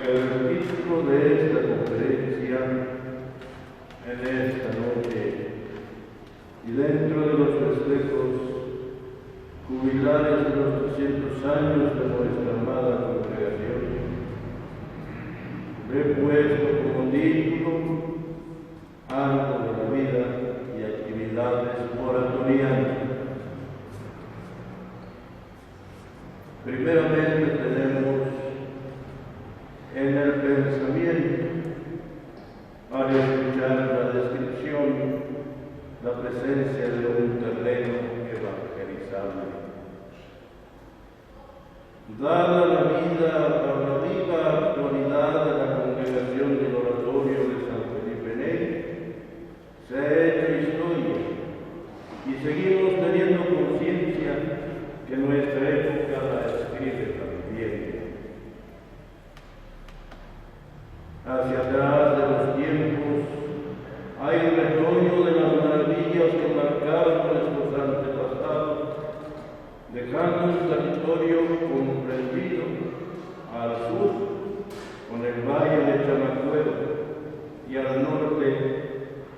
El título de esta conferencia en esta noche y dentro de los festejos jubilares de los 300 años de nuestra amada congregación, le he puesto como título algo de la vida y actividades oratorianas. Primeramente tenemos en el pensamiento, al escuchar la descripción, la presencia de un terreno evangelizable. Dada la viva actualidad de la congregación del oratorio de San Felipe Neri, se ha hecho historia y seguimos teniendo conciencia que nuestra época la escribe también. Hacia atrás de los tiempos hay un retoño de las maravillas que marcaron nuestros antepasados, dejando un territorio comprendido al sur con el valle de Chamacuero y al norte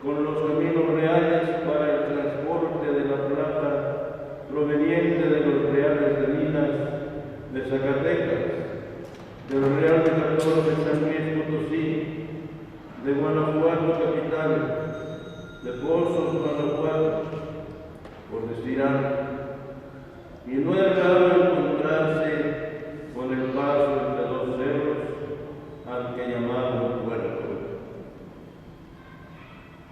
con los caminos reales para el transporte de la plata proveniente de los reales de Minas, de Zacatecas, del Real de 14 de San Luis Potosí, de Guanajuato capital, de Pozos, Guanajuato, por decir algo. Y no es raro encontrarse con el paso entre dos cerros, al que llamaban puerto.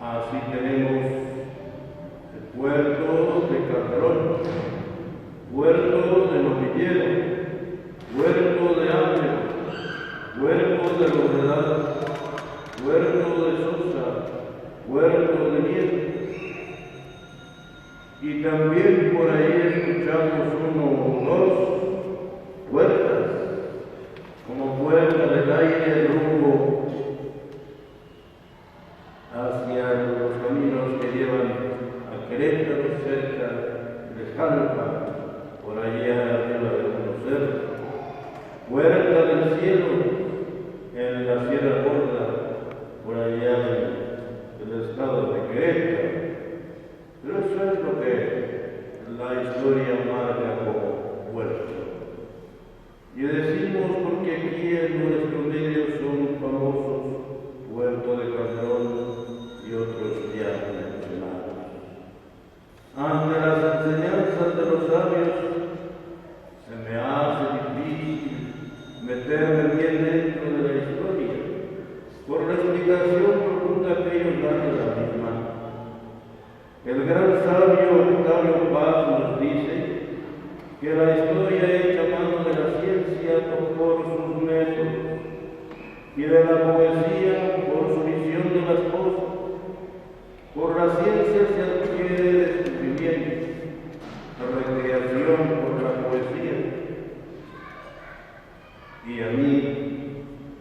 Así tenemos el puerto de Calderón, puerto de Novillero, puerto de Ávila, puerto de Loredana, puerto de Sosa, puerto de Miel. Y también por ahí escuchamos uno o dos puertas, como puerta del aire rumbo hacia los caminos que llevan a Querétaro, cerca de Jalpa, por allá arriba de unos cerros. Puerta del cielo en la Sierra Gorda, por allá del estado de Querétaro. Pero eso es lo que la historia marca como puerto. Y decimos porque aquí en nuestro medio son famosos Puerto de Calderón y otros ya mencionados. Ante las enseñanzas de los sabios, se me hace difícil meterme bien dentro de la historia, por la explicación profunda que ellos dan de la misma. El gran sabio Octavio Paz nos dice que la historia hecha a mano de la ciencia por sus métodos y de la poesía por su visión de las cosas. Por la ciencia se adquiere descubrimiento, la recreación por la poesía. Y a mí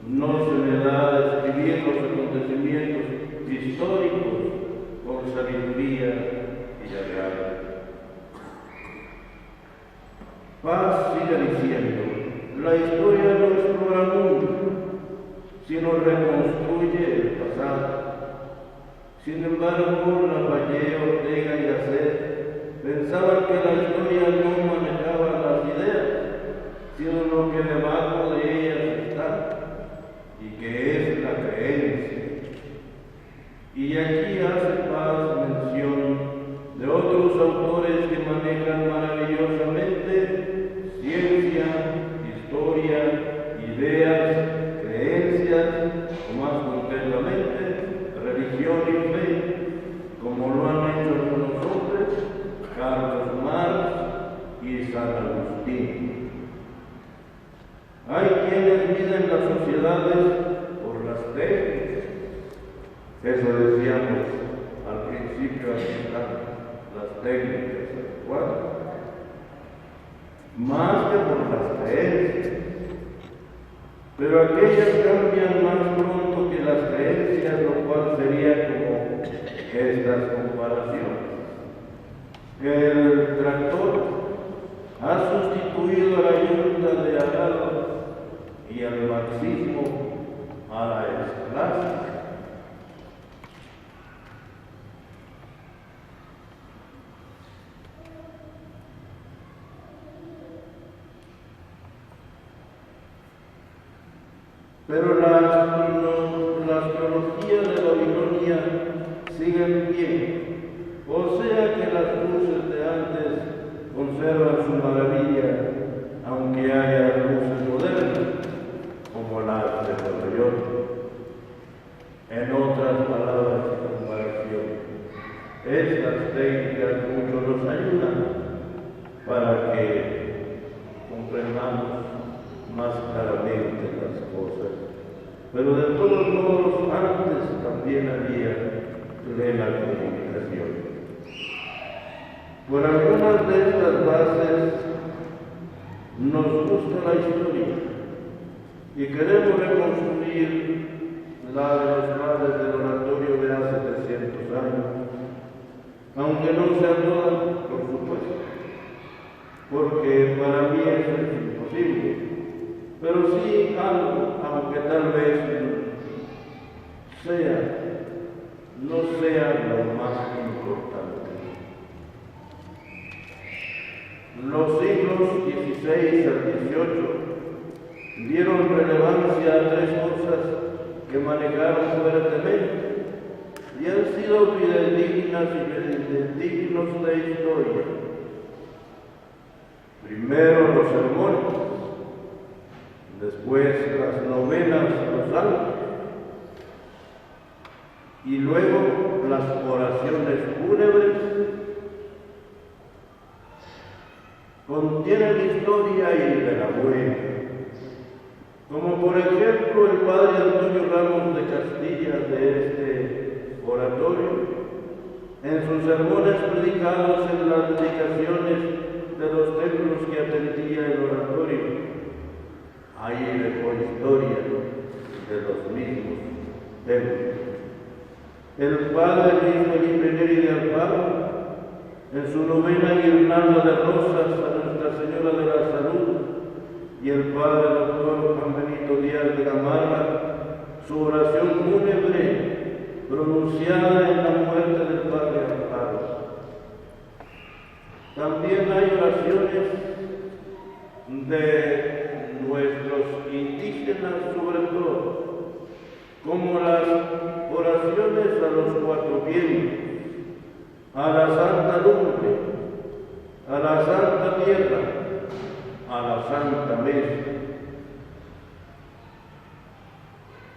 no se me da describir los acontecimientos históricos con sabiduría y agrado. Paz sigue diciendo, la historia no explora el mundo, sino reconstruye el pasado. Sin embargo, Lafayette, Ortega y Gasset pensaban que la historia no manejaba las ideas, sino lo que debajo de ellas está, y que es la creencia. Y aquí hace Paz mención de otros autores que manejan maravillosamente ciencia, historia, ideas, creencias, o más concretamente, religión y fe, como lo han hecho algunos hombres, Carlos Marx y San Agustín. Hay quienes miden las sociedades por las técnicas. Eso decíamos al principio, aquí están las técnicas adecuadas, más que por las creencias. Pero aquellas cambian más pronto que las creencias, lo cual sería como estas comparaciones. El tractor ha sustituido a la yunta de arado y al marxismo Pero las teologías de Babilonia siguen en pie, o sea que las luces de antes conservan su maravilla, aunque haya luces modernas, como las de Nueva York. En otras palabras y comparación, estas técnicas mucho nos ayudan para que comprendamos más claramente las cosas. Pero de todos modos, antes también había plena comunicación. Por algunas de estas bases nos gusta la historia y queremos reconstruir la de los padres del oratorio de hace 300 años, aunque no sea toda, por supuesto, porque para mí eso es imposible, pero sí algo, aunque tal vez no sea lo más importante. Los siglos XVI al XVIII dieron relevancia a tres cosas que manejaron fuertemente y han sido fidedignas y fidedignos de historia. Primero los sermones, después las novenas a los santos y luego las oraciones fúnebres. Contienen historia y de la buena, como por ejemplo el padre Antonio Ramos de Castilla de este oratorio, en sus sermones predicados en las dedicaciones de los templos que atendía el oratorio. Ahí dejó historia de los mismos templos. El padre Luis Felipe Neri de Alfaro, en su novena guirnalda de rosas a Nuestra Señora de la Salud, y el padre doctor Juan Benito Díaz de Gamarra, su oración fúnebre pronunciada en la muerte del padre Alfaro. También hay oraciones de nuestros indígenas, sobre todo, como las oraciones a los cuatro vientos, a la Santa Lumbre, a la Santa Tierra, a la Santa Mesa.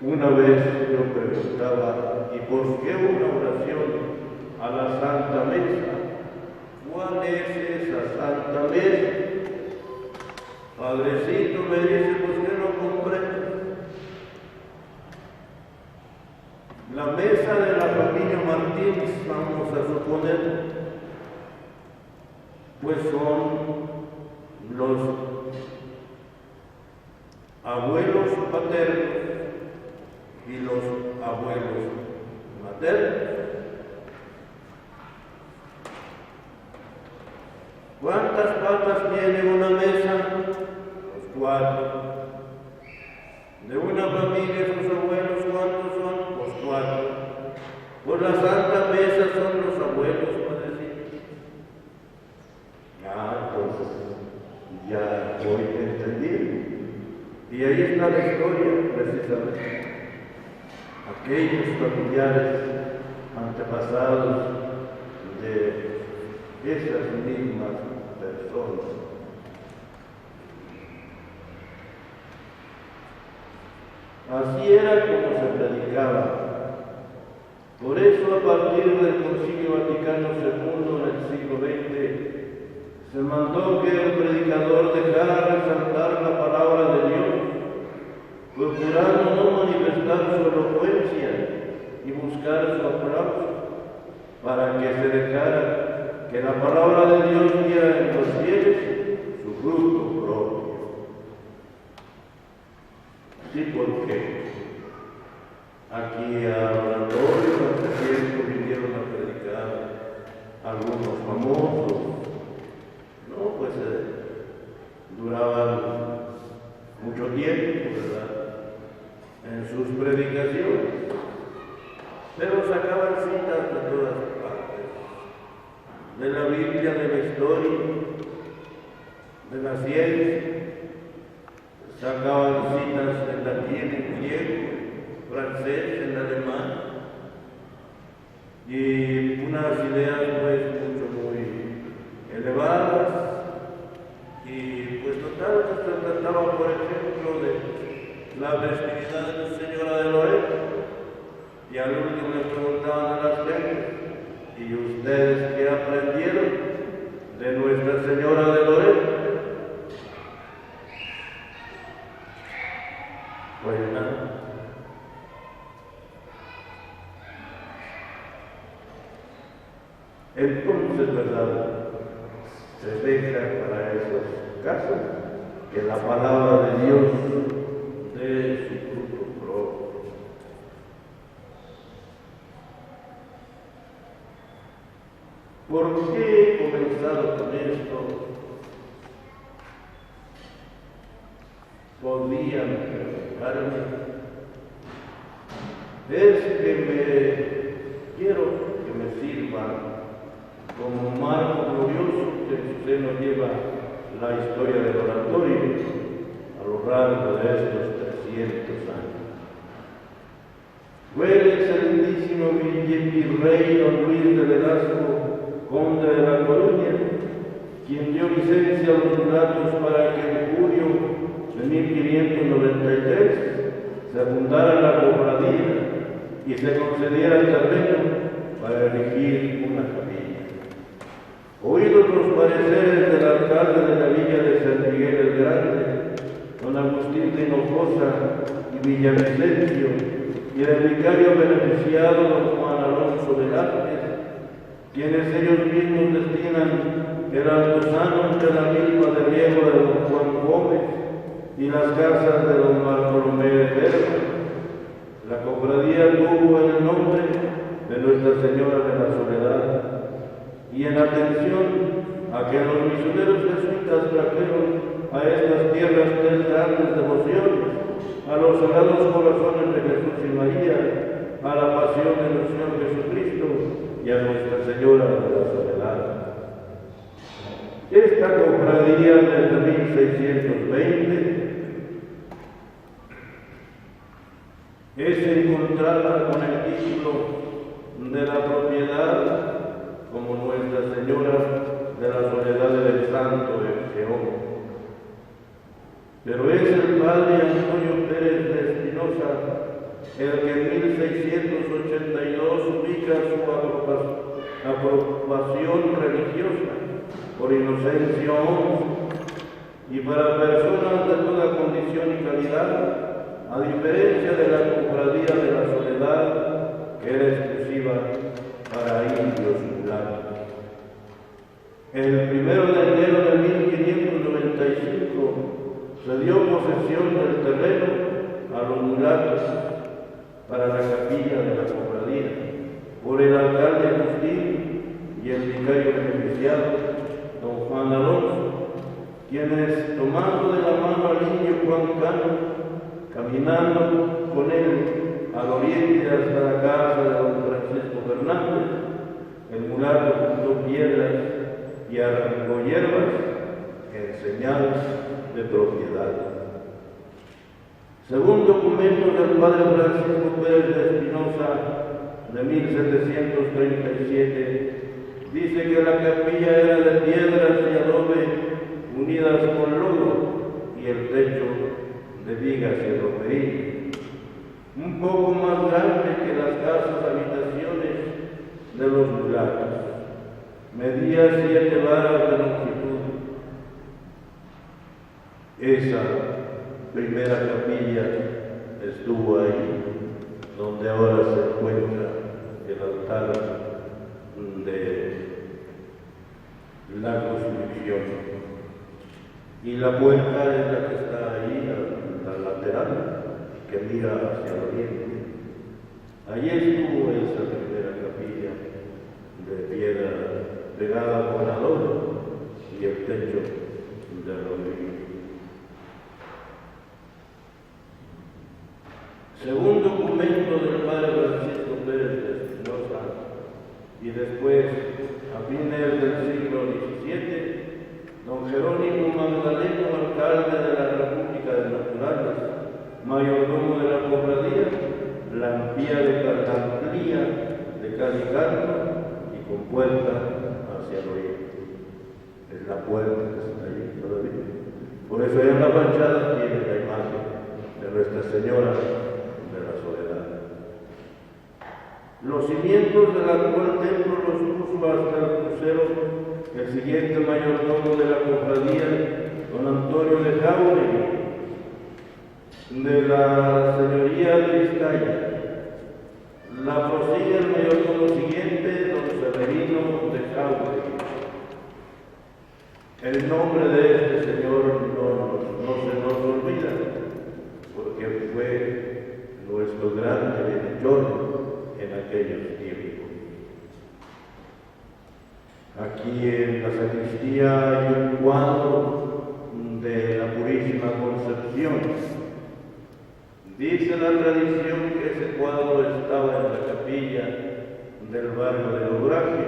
Una vez yo preguntaba, ¿y por qué una oración a la Santa Mesa? ¿Cuál es esa Santa Mesa? Padrecito me dice, pues que no comprendo. La mesa de la familia Martínez, vamos a suponer, pues son los abuelos paternos y los abuelos maternos. ¿Cuántas patas tiene una mesa? Los cuatro. De una familia, sus abuelos, ¿cuántos son? Los cuatro. Por la Santa Mesa son los abuelos, padrecito. Entonces, ya voy entendiendo. Y ahí está la historia, precisamente. Aquellos familiares antepasados de esas mismas personas. Así era como se predicaba. Por eso, a partir del Concilio Vaticano II en el siglo XX, se mandó que el predicador dejara resaltar la palabra de Dios, procurando no manifestar su elocuencia y buscar su aplauso, para que se dejara que la palabra de Dios diera en los fieles su fruto propio. Sí, porque aquí a oratorio hace tiempo vinieron a predicar algunos famosos, ¿no? Pues duraban mucho tiempo, ¿verdad?, en sus predicaciones, pero sacaban citas de todas partes, de la Biblia, de la historia, de la ciencia. sacaban citas en latín, en griego, francés, en alemán, y unas ideas pues muy elevadas, y pues total se trataba por ejemplo de la festividad de Nuestra Señora de Loreto, y al último le preguntaban a las gentes: ¿y ustedes qué aprendieron de Nuestra Señora de Loreto? Pues nada. Entonces, ¿verdad? Se deja para esos casos que la palabra de Dios dé su fruto propio. ¿Por qué he comenzado con esto? Podían preguntarme. Es que quiero que me sirva como marco glorioso que usted nos lleva la historia del oratorio a lo largo de estos 300 años. Fue el excelentísimo virrey don Luis de Velasco, conde de La Coruña, quien dio licencia a los mulatos para que en julio de 1593 se fundara la cofradía y se concediera el terreno para erigir una capilla. Oídos los pareceres del alcalde de la villa de San Miguel el Grande, don Agustín de Hinojosa y Villavicencio, y el vicario beneficiado don Juan Alonso Velázquez, quienes ellos mismos destinan el altozano entre la milpa de riego de don Juan Gómez y las casas de don Bartolomé de Berga, la cofradía tuvo el nombre de Nuestra Señora de la Soledad, y en atención a que los misioneros jesuitas trajeron a estas tierras 3 grandes devociones: a los sagrados corazones de Jesús y María, a la pasión de nuestro Señor Jesucristo y a Nuestra Señora de la Soledad. Esta cofradía desde 1620 es encontrada con el título de la propiedad como Nuestra Señora de la Soledad del Santo Efeón. Pero es el padre Antonio Pérez de Espinosa el que en 1682 ubica su aprobación religiosa por Inocencio XI, y para personas de toda condición y calidad, a diferencia de la cofradía de la Soledad, que era exclusiva para indios mulatos. El 1 de enero de 1595 se dio posesión del terreno a los mulatos para la capilla de la cofradía por el alcalde Agustín y el vicario beneficiado, don Juan Alonso, quienes, tomando de la mano al indio Juan Cano, caminando con él al oriente hasta la casa de don Francisco Fernández, el mulato juntó piedras y arrancó hierbas en señal de propiedad. Según documentos del padre Francisco Pérez de Espinosa de 1737, dice que la capilla era de piedras y adobe unidas con lodo y el techo de vigas y romería, un poco más grande que las casas habitaciones de los mulatos. Medía 7 varas de longitud. Esa primera capilla estuvo ahí, donde ahora se encuentra el altar de la crucifixión. Y la puerta es la que está ahí, la lateral, que mira hacia el oriente. Allí estuvo esa primera capilla de piedra pegada con adobe y el techo de rodillo. Según documento del padre Francisco Pérez de Espinosa, y después, a fines del siglo XVII, don Jerónimo Magdaleno, alcalde de la República de mayordomo de la cofradía, la amplía de Calicanto y con puerta hacia el oriente. Es la puerta que está allí todavía. Por eso en la fachada tiene la imagen de Nuestra Señora de la Soledad. Los cimientos del actual templo los puso hasta el crucero el siguiente mayordomo de la cofradía, don Antonio de Jáuregui, de la señoría de Vizcaya. La prosigue el mayordomo siguiente, don Severino de Jáuregui. El nombre de este señor no se nos olvida, porque fue nuestro gran benefactor en aquellos tiempos. Aquí en la sacristía hay un cuadro de la Purísima Concepción. Dice la tradición que ese cuadro estaba en la capilla del barrio de Obraje,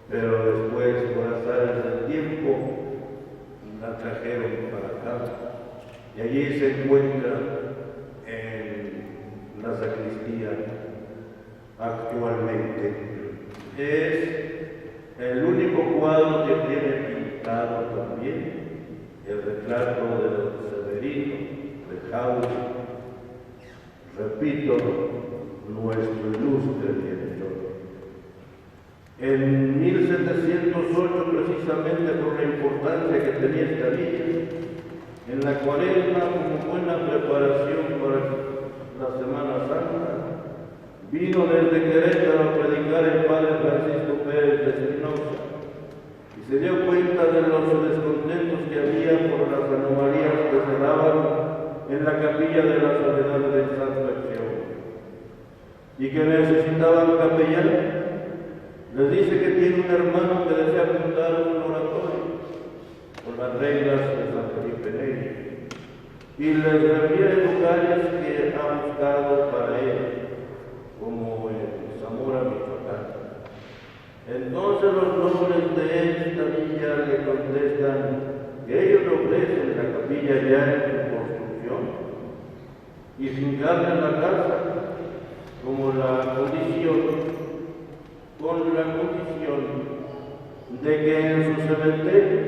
pero después, por azares del tiempo, la trajeron para acá. Y allí se encuentra en la sacristía actualmente. Es el único cuadro que tiene pintado también el retrato de don Severino de Jáuregui. Repito, nuestro ilustre director. En 1708, precisamente por la importancia que tenía esta villa, en la Cuaresma, como buena preparación para la Semana Santa, vino desde Querétaro a predicar el padre Francisco Pérez de Espinosa y se dio cuenta de los descontentos que había por las anomalías que se daban en la capilla de la Soledad del Santo Acción y que necesitaban capellán. Les dice que tiene un hermano que desea fundar un oratorio con las reglas de San Felipe Neri y les refiere lugares que ha buscado para él, como en Zamora, Michoacán. Entonces los nobles de esta villa le contestan que ellos le ofrecen la capilla ya en construcción y fincarle en la casa como con la condición de que en su cementerio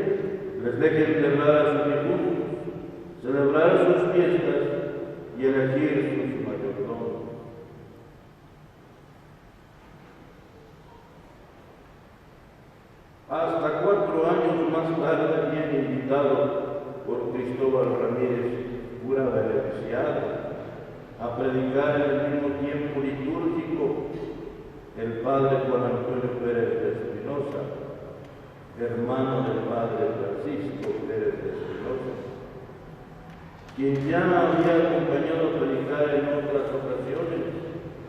les dejen enterrar a sus difuntos, celebrar sus fiestas y elegir sus mayordomos. Hasta 4 años más tarde, bien invitado por Cristóbal Ramírez, cura beneficiado, a predicar en el mismo tiempo litúrgico el padre Juan Antonio Pérez de Espinosa, hermano del padre Francisco Pérez de Espinosa, quien ya había acompañado a predicar en otras ocasiones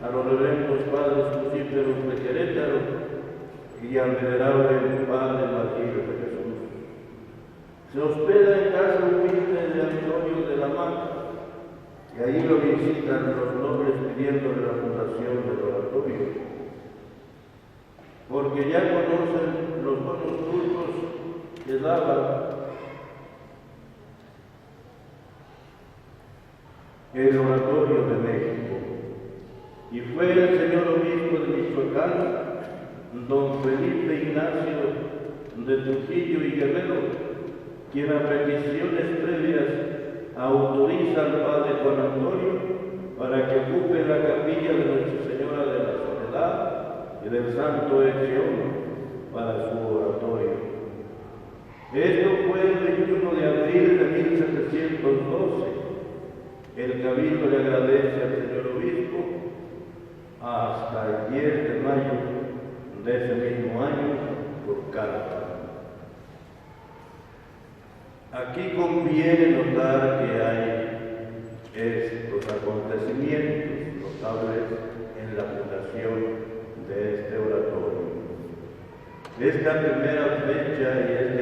a los reverendos padres crucíferos de Querétaro y al venerable padre Martirio de Jesús. Se hospeda en casa humilde de Antonio de la Mata, y ahí lo visitan los nobles pidiéndole la fundación del oratorio, porque ya conocen los buenos frutos que daba el oratorio de México. Y fue el señor obispo de Michoacán, don Felipe Ignacio de Trujillo y Guerrero, quien a peticiones previas autoriza al padre Juan Antonio para que ocupe la capilla de Nuestra Señora de la Soledad y del Santo Ección para su oratorio. Esto fue el 21 de abril de 1712. El Cabildo le agradece al señor obispo hasta el 10 de mayo de ese mismo año por carta. Aquí conviene notar que hay estos acontecimientos notables en la fundación de este oratorio. Esta primera fecha y esta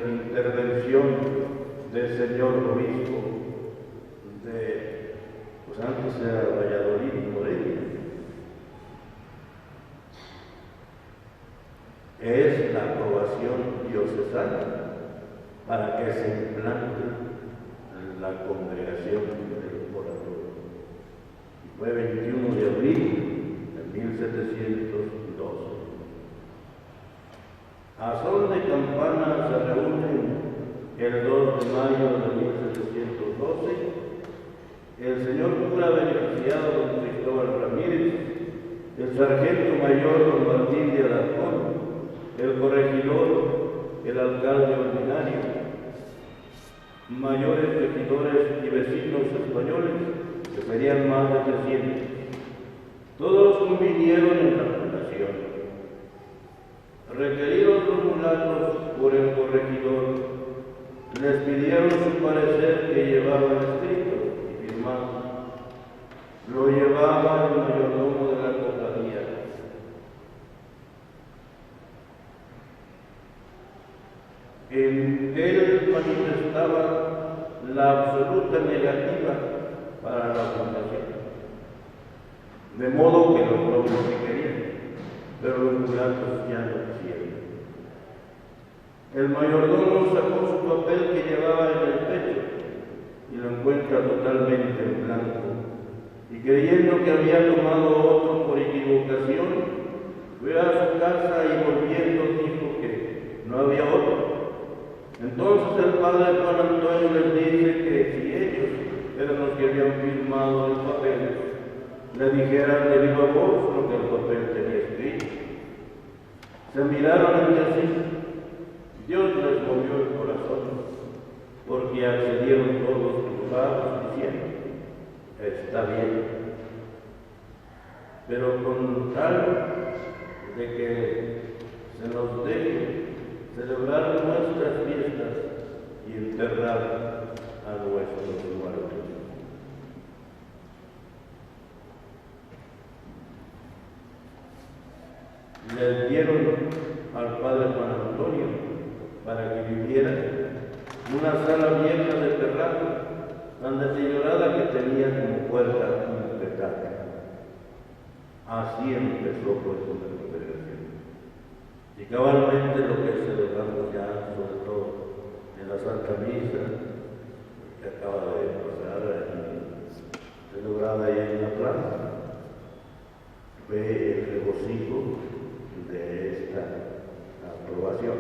intervención del señor obispo de, pues antes era Valladolid, Morelia, es la aprobación diocesana para que se implante la congregación del oratorio. Fue 21 de abril de 1712. A son de campana se reúnen el 2 de mayo de 1712 el señor cura beneficiado don Cristóbal Ramírez, el sargento mayor don Martín de Alarcón, el corregidor, el alcalde ordinario, mayores regidores y vecinos españoles, que serían más de 300. Todos convinieron en la fundación. Requeridos los mulatos por el corregidor, les pidieron su parecer que llevaba escrito y firmado. Lo llevaba el mayordomo de la cofradía. En él manifestaba la absoluta negativa para la fundación, de modo que los nobles sí querían, pero los mulatos ya no quisieron. El mayordomo sacó su papel que llevaba en el pecho y lo encuentra totalmente en blanco, y creyendo que había tomado otro por equivocación, fue a su casa y volviendo dijo que no había otro. Entonces el padre Juan Antonio les dice que si ellos eran los que habían firmado el papel, le dijeran de viva voz lo que el papel tenía escrito. Se miraron entre sí. Dios les movió el corazón, porque accedieron todos preocupados diciendo: está bien, pero con tal de que se nos deje celebrar nuestras fiestas y enterrar a nuestros muertos. Les dieron al padre Juan Antonio para que viviera una sala vieja de terrazo, tan deteriorada que tenía como puerta un petate. Así empezó pues la congregación. Y cabalmente lo que celebramos ya, sobre todo en la Santa Misa, que acaba de pasar, celebrada ahí en la plaza, fue el regocijo de esta aprobación.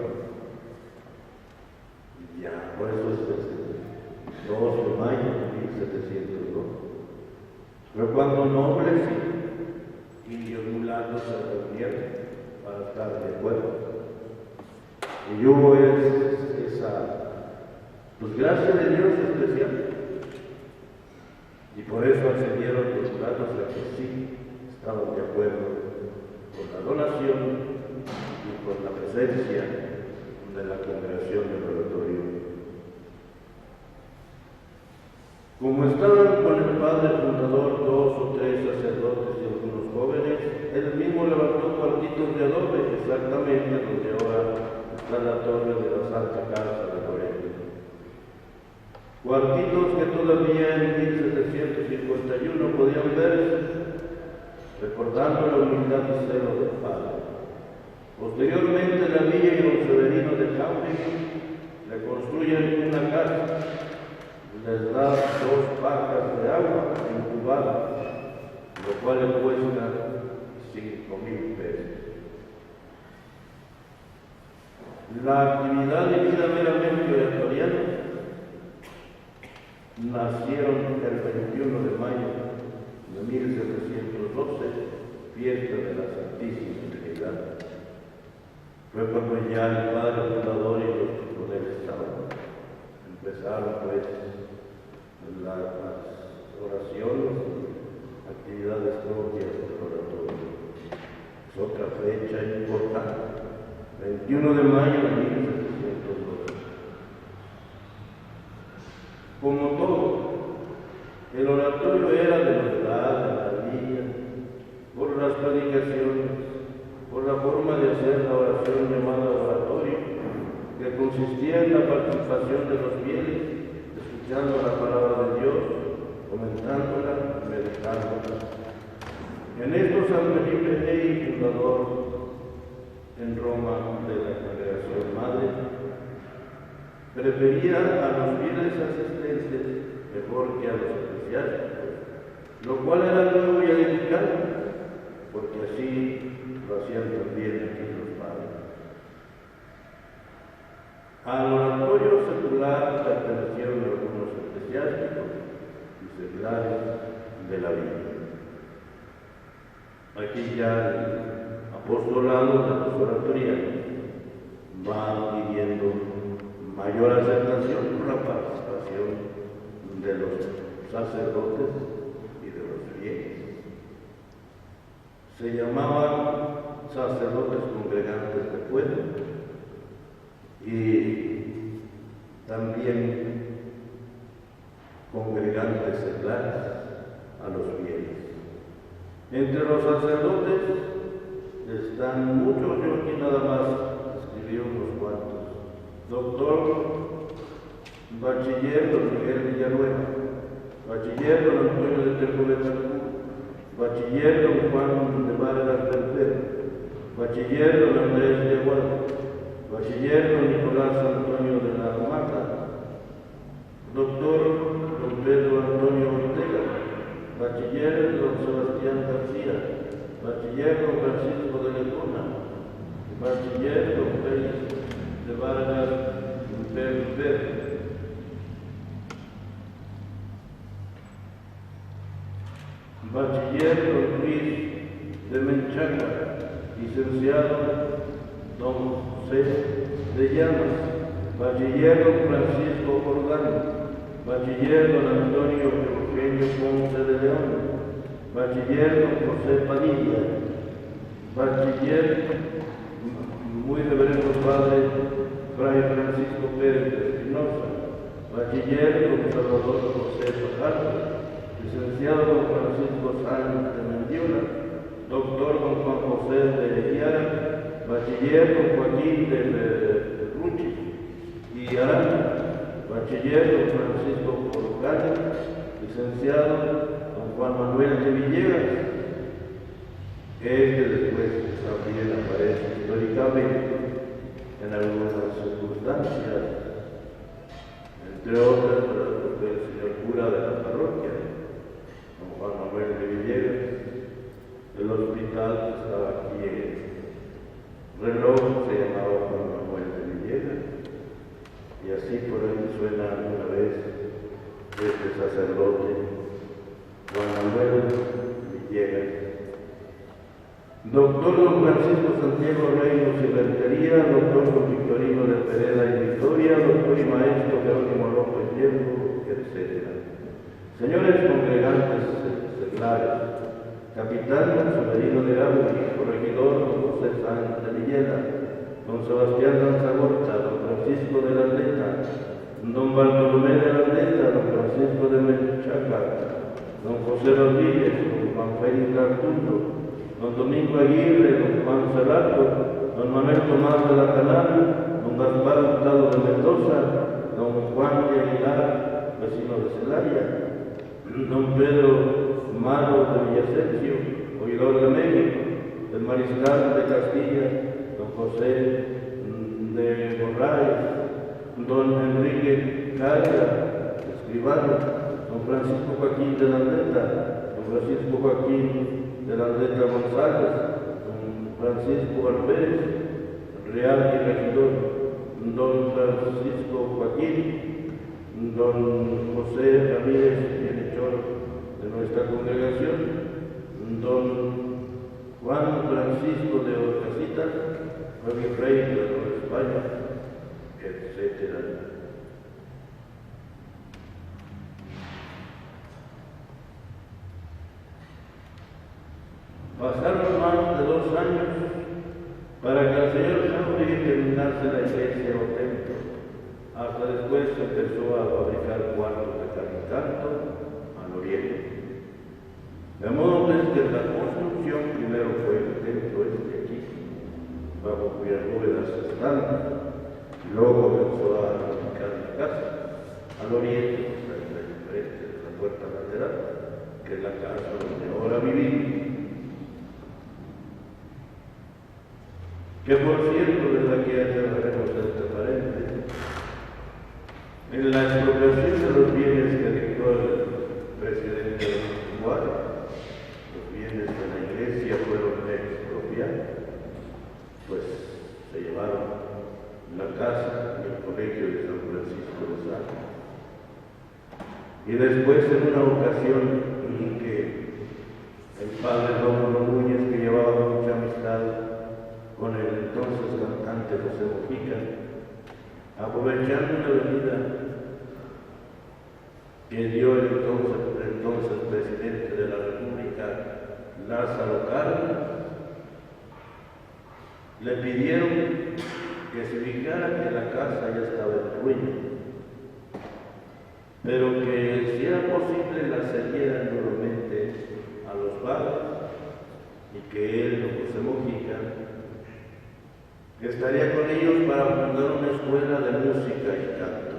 Ya, por eso es el 2 de mayo de 1702. Fue cuando nobles y indios mulatos se reunieron para estar de acuerdo. Y hubo esa pues, gracia de Dios especial. Y por eso accedieron los mulatos a que sí estaban de acuerdo con la donación y con la presencia de la congregación del oratorio. Como estaban con el padre fundador 2 o 3 sacerdotes y algunos jóvenes, él mismo levantó cuartitos de adobe, exactamente donde ahora está la torre de la Santa Casa de Loreto. Cuartitos que todavía en 1751 podían verse, recordando la humildad y celo del padre. Posteriormente, la villa y don Severino de Jauregui le construyen una casa, les da 2 pacas de agua incubadas, lo cual le cuesta 5,000 pesos. La actividad de vida meramente oratoriana nacieron el 21 de mayo de 1712, fiesta de la Santísima Trinidad. Fue cuando ya el padre fundador y los poderes estaban. Empezaron pues las oraciones, actividades propias del oratorio. Es otra fecha importante, 21 de mayo de 1712. Como todo, el oratorio era de verdad, de la villa, por las predicaciones, por la forma de hacer la oración llamada oratorio, que consistía en la participación de los fieles, escuchando la palabra de Dios, comentándola, meditándola. En esto San Felipe Neri, fundador en Roma de la Congregación Madre, prefería a los fieles asistentes mejor que a los eclesiásticos, lo cual era nuevo y edificante, porque así lo hacían también aquí los padres. Al oratorio secular pertenecieron algunos eclesiásticos y seglares de la vida. Aquí ya el apostolado de los oratorianos va pidiendo mayor aceptación por la participación de los sacerdotes y de los fieles. Se llamaban sacerdotes congregantes de pueblo y también congregantes seglares a los fieles. Entre los sacerdotes están muchos, yo aquí nada más escribí unos cuantos. Doctor, bachiller don Miguel Villanueva, bachiller don Antonio de Tercoveta, bachiller don Juan de Vargas Belper, bachiller don Andrés de Aguado, bachiller don Nicolás Antonio de la Mata, doctor don Pedro Antonio Ortega, bachiller don Sebastián García, bachiller don Francisco de Lecona, bachiller don Félix de Vargas Belper, bachiller don Luis de Menchaca, licenciado don José de Llamas, bachiller don Francisco Jordán, bachiller don Antonio Eugenio Ponce de León, bachiller don José Padilla, bachiller muy reverendo padre Fray Francisco Pérez de Espinosa, bachiller don Salvador José Fajardo, licenciado don Francisco Sánchez de Mendiola, doctor don Juan José de Guiara, bachiller don Joaquín de Ruchi y Arana, bachiller don Francisco Porcano, licenciado don Juan Manuel de Villegas. Después también aparece históricamente en algunas circunstancias, entre otras el señor cura de la parroquia, don Juan Manuel de Villegas. El hospital que estaba aquí en Reloj se llamaba Juan Manuel de Villegas, y así por ahí suena una vez este sacerdote Juan Manuel Villegas. Doctor don Francisco Santiago Reynos y Rentería, doctor don Victorino de Pereda y Victoria, doctor y maestro Jerónimo López Hierro, etc. Señores congregantes seglares, capitán Severino de Agua, corregidor don José Sánchez de Villela, don Sebastián Lanzagorta, don Francisco de la Aldeta, don Bartolomé de la Aldeta, don Francisco de Menchaca, don José Rodríguez, don Juan Félix Arturo, don Domingo Aguirre, don Juan Cerrato, don Manuel Tomás de la Canal, don Gaspar Hurtado de Mendoza, don Juan de Aguilar, vecino de Celaya, don Pedro Malo de Villasencio, oidor de México, el mariscal de Castilla, don José de Borraes, don Enrique Carga, escribano, don Francisco Joaquín de la Aldeta, don Francisco Joaquín de la Aldeta González, don Francisco Alpérez, real y regidor, don Francisco Joaquín, don José Ramírez, bienhechor de nuestra congregación, don Juan Francisco de Orcasitas, rey de Nueva España, etc. Pasaron más de 2 años para que el Señor Saudi terminase la iglesia o templo. Hasta después se empezó a fabricar cuartos de canto al oriente. De modo que la construcción primero fue el templo aquí, bajo cuyas bóvedas están, y luego empezó a fabricar la casa al oriente, frente de la puerta lateral, que es la casa donde ahora vivimos. Que por cierto, desde aquí cerraremos este paréntesis, En la expropiación de los bienes que dictó el presidente actual, los bienes de la iglesia fueron expropiados, pues se llevaron la casa y el colegio de San Francisco de Sales. Y después, en una ocasión en que el padre Rómulo Núñez, que llevaba mucha amistad con el entonces cantante José Mojica, aprovechando una venida que dio el entonces presidente de la República, Lázaro Cárdenas, le pidieron que se fijara que la casa ya estaba en ruina, pero que si era posible la cedieran nuevamente a los padres y que él, don José Mojica, estaría con ellos para fundar una escuela de música y canto.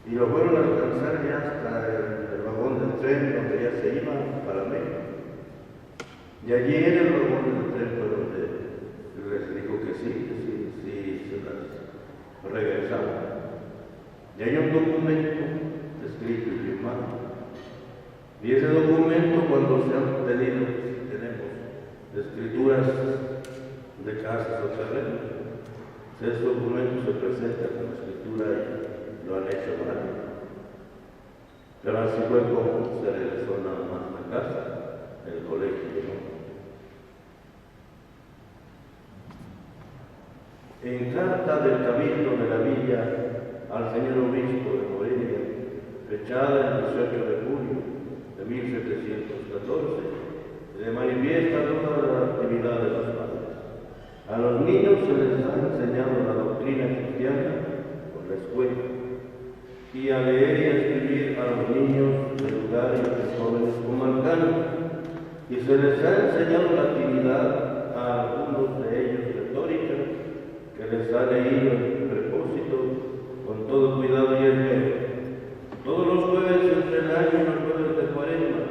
Y lo fueron a alcanzar ya hasta el vagón del tren donde ya se iba para México. Y allí en el vagón del tren fue donde les dijo que sí se las regresaban. Y hay un documento escrito y firmado. Y ese documento, cuando se han pedido, tenemos escrituras de casas o terrenos, ese documento se presenta como escritura y lo han hecho mal. Pero así fue como se regresó nada más la casa, el colegio, ¿no? En carta del Cabildo de la Villa al señor obispo de Morelia, fechada el 18 de julio de 1714, se manifiesta toda la actividad de los padres. A los niños se les ha enseñado la doctrina cristiana por la escuela, y a leer y a escribir a los niños de lugar y a los jóvenes comarcanos, y se les ha enseñado la actividad a algunos de ellos retórica, que les ha leído en propósito con todo cuidado y esmero. Todos los jueves entre el año y los jueves de Cuaresma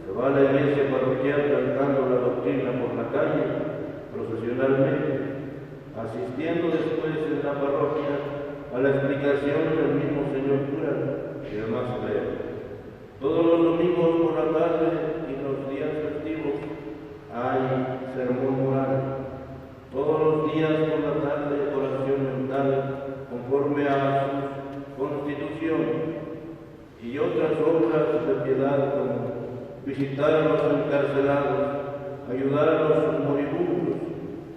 se va a la iglesia parroquial cantando la doctrina por la calle, procesionalmente, asistiendo después en la parroquia a la explicación del mismo señor cura y demás clérigos. Todos los domingos por la tarde y los días festivos hay sermón moral. Todos los días por la tarde oración mental conforme a su constitución, y otras obras de piedad como visitar a los encarcelados, ayudar a los moribundos,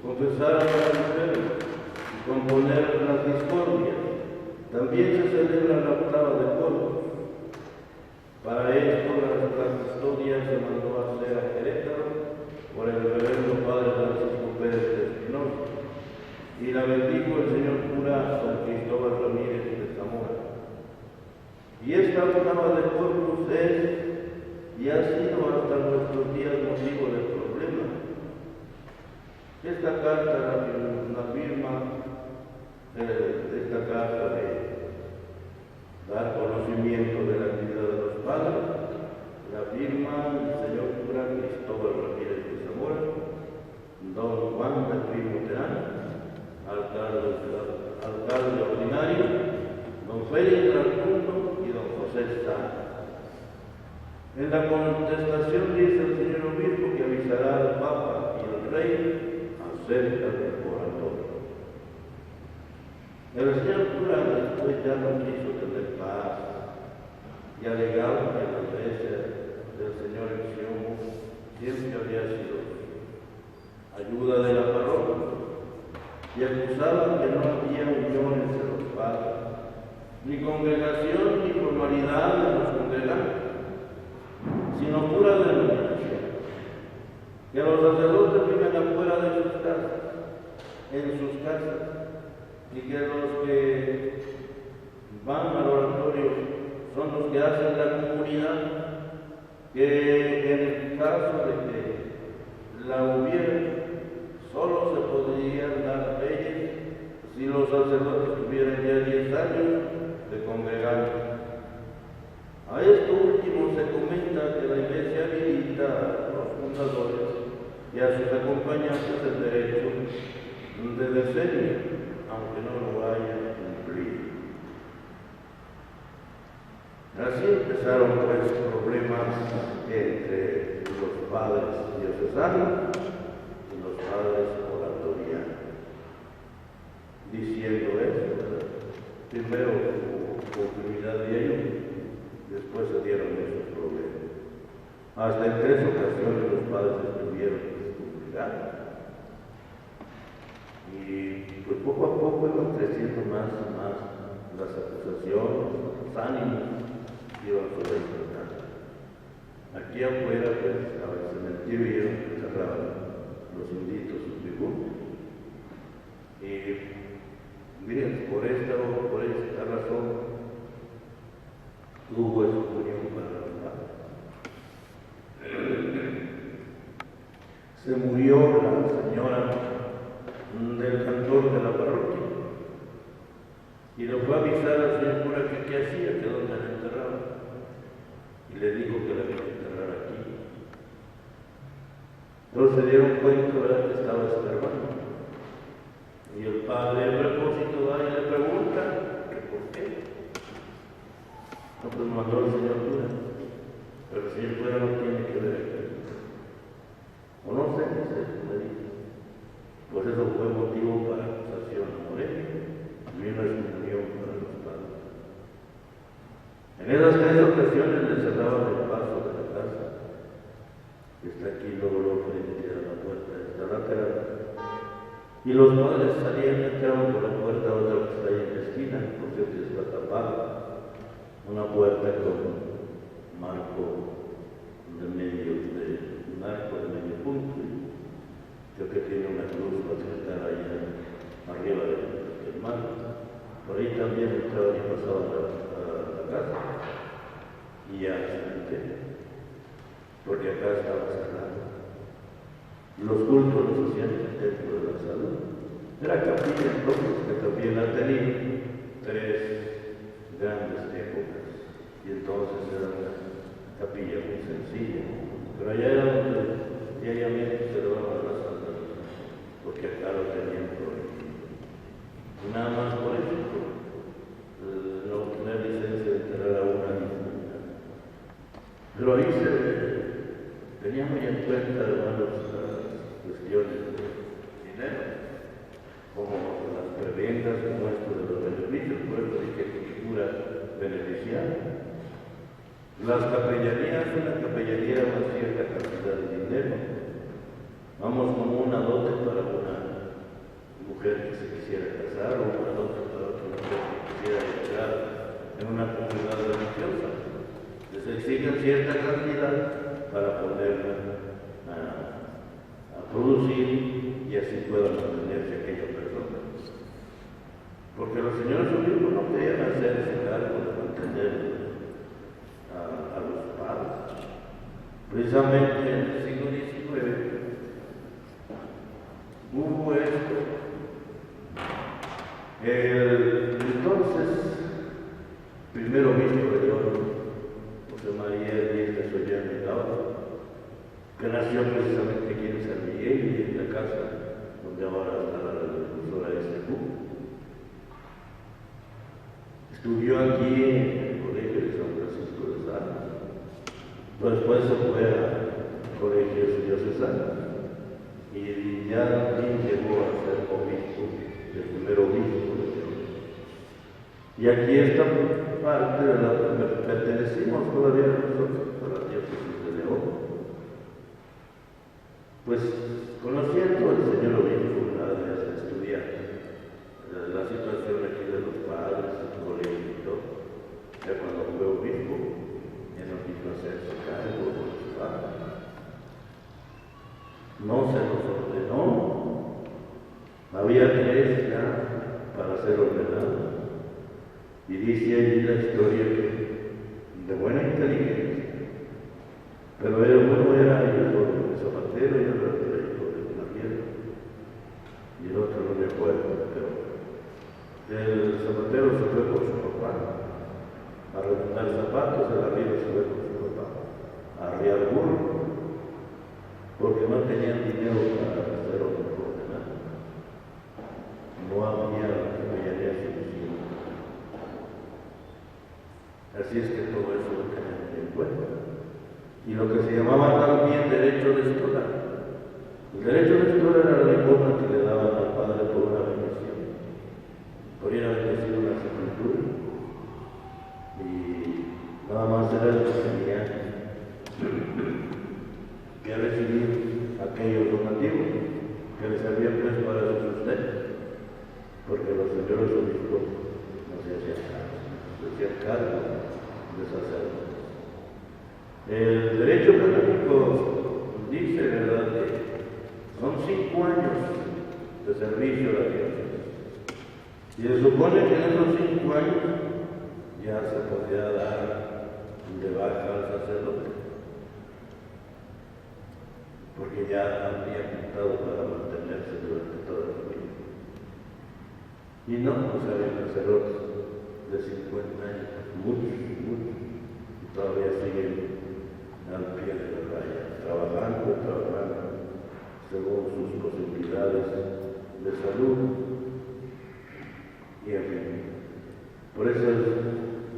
confesar a los enfermos y componer las discordias. También se celebra la octava de Corpus. Para esto la custodia se mandó a hacer a Querétaro por el reverendo padre Francisco Pérez de Espinosa, y la bendijo el señor cura San Cristóbal Ramírez de Zamora. Y esta octava de Corpus es y ha sido hasta nuestros días motivo de problema. Esta carta la firma, esta carta de dar conocimiento de la actividad de los padres, la firma el señor cura Cristóbal Ramírez de Zamora, don Juan de Primo Terán, alcalde ordinario, don Félix Racundo y don José Sáenz. En la contestación dice el señor obispo que avisará al Papa y al Rey acerca del oratorio. El señor cura después ya no quiso tener paz y alegaba que la iglesia del señor Exiomo siempre había sido ayuda de la parroquia, y acusaba que no había unión entre los padres, ni congregación ni formalidad de los congregantes, sino pura denominación, que los sacerdotes viven afuera de sus casas, en sus casas, y que los que van al oratorio son los que hacen la comunidad, que en el caso de que la hubiera, solo se podrían dar leyes si los sacerdotes tuvieran ya 10 años de congregar. A esto último se comenta que la Iglesia habilita a los fundadores y a sus acompañantes el derecho de decenio, aunque no lo hayan cumplido. entre los padres diocesanos y los padres oratorianos, diciendo eso, ¿verdad? Primero hubo continuidad de ello, después se dieron esos problemas. Hasta en 3 ocasiones los padres estuvieron descomunicados. Y pues poco a poco iban creciendo más y más las acusaciones, los ánimos iban sobre el caso. Aquí afuera pues estaba el cementerio y ellos cerraban los inditos sus tributos. Y miren, por esta razón hubo esa unión para los padres. Se murió la señora del cantor de la parroquia y lo fue a avisar al señor cura que qué hacía, que dónde la enterraba, y le dijo que la iba a enterrar aquí. Entonces se dieron cuenta, ¿verdad?, que estaba estorbando, y el padre a propósito va y le pregunta que por qué. No, pues mandó el señor cura, pero el señor cura no tiene que ver aquí, o no sé, me dijo. Pues eso fue motivo para acusación a Morelia y una excomunión para los padres. En esas 3 ocasiones le cerraban el paso de la casa, que está aquí luego frente a la puerta de esta lateral, y los padres salían y entraban por la puerta otra que está ahí en la esquina, por cierto está tapada, una puerta con marco de medio punto. Creo que tiene una cruz para estar allá arriba del mar. Por ahí también entraba y pasaba a la casa y ya al cementerio, porque acá estaba cerrado. Los cultos los hacían dentro de la sala. Era capilla entonces, que también ha tenido 3 grandes épocas, y entonces era una capilla muy sencilla, pero allá era donde diariamente se daban las santas, porque acá lo tenían prohibido. Y nada más por eso, por no tener licencia de enterrar a una difunta. Pero ahí tenía muy en cuenta, hermanos, las cuestiones de dinero, como las prebendas, como esto de los beneficios, por eso dije que figura beneficiaria. Las capellanías, una capellanía una cierta cantidad de dinero. Vamos como una dote para una mujer que se quisiera casar, o una dote para otra mujer que quisiera entrar en una comunidad religiosa. Les exigen cierta cantidad para poderla a producir y así pueda mantenerse aquella persona. Porque los señores obispos no querían hacerse cargo de mantener a los padres. Precisamente en el siglo XIX hubo esto. El entonces primer obispo de León, José María Díaz de Sollana y Laura, que nació precisamente aquí en San Miguel y en la casa donde ahora está la difusora de este club. Estudió aquí en el colegio de San Francisco de Sales, pero después se fue al colegio diocesano y ya aquí llegó a ser obispo, el primer obispo de León. Y aquí esta parte de la que pertenecimos todavía nosotros a la diócesis de León. Pues conociendo al señor obispo, de estudiar la situación aquí de los padres, el colegio y todo, ya cuando fue obispo, ya no quiso hacerse cargo de los padres. No se los ordenó, había 3 ya para ser ordenados. Y dice allí la historia que de buena inteligencia, pero uno era hijo de zapatero y el otro era hijo de Javier, y el otro no me acuerdo, pero el zapatero se fue con su papá a remontar zapatos, el arriero se fue con su papá a arriar burro, porque no tenían dinero para hacer ordenado. No había capellanía suficiente. Así es que todo eso lo tenemos en cuenta. lo que se llamaba también derecho de estora. El derecho de estora era la limosna que le daban al padre por una bendición. Podrían bendecir una sepultura y nada más era el que tenía que recibir aquellos donativos que les servían pues para su sustento, porque los señores obispos no se hacían cargo de sacerdotes. El derecho canónico dice, ¿verdad?, que son 5 años de servicio a la diócesis. Y se supone que en esos 5 años ya se podría dar de baja al sacerdote, porque ya habría contado para mantenerse durante toda la vida. Y no, pues había sacerdotes de 50 años, muchos, y todavía siguen al pie de la raya, trabajando según sus posibilidades de salud. Y en fin, por eso es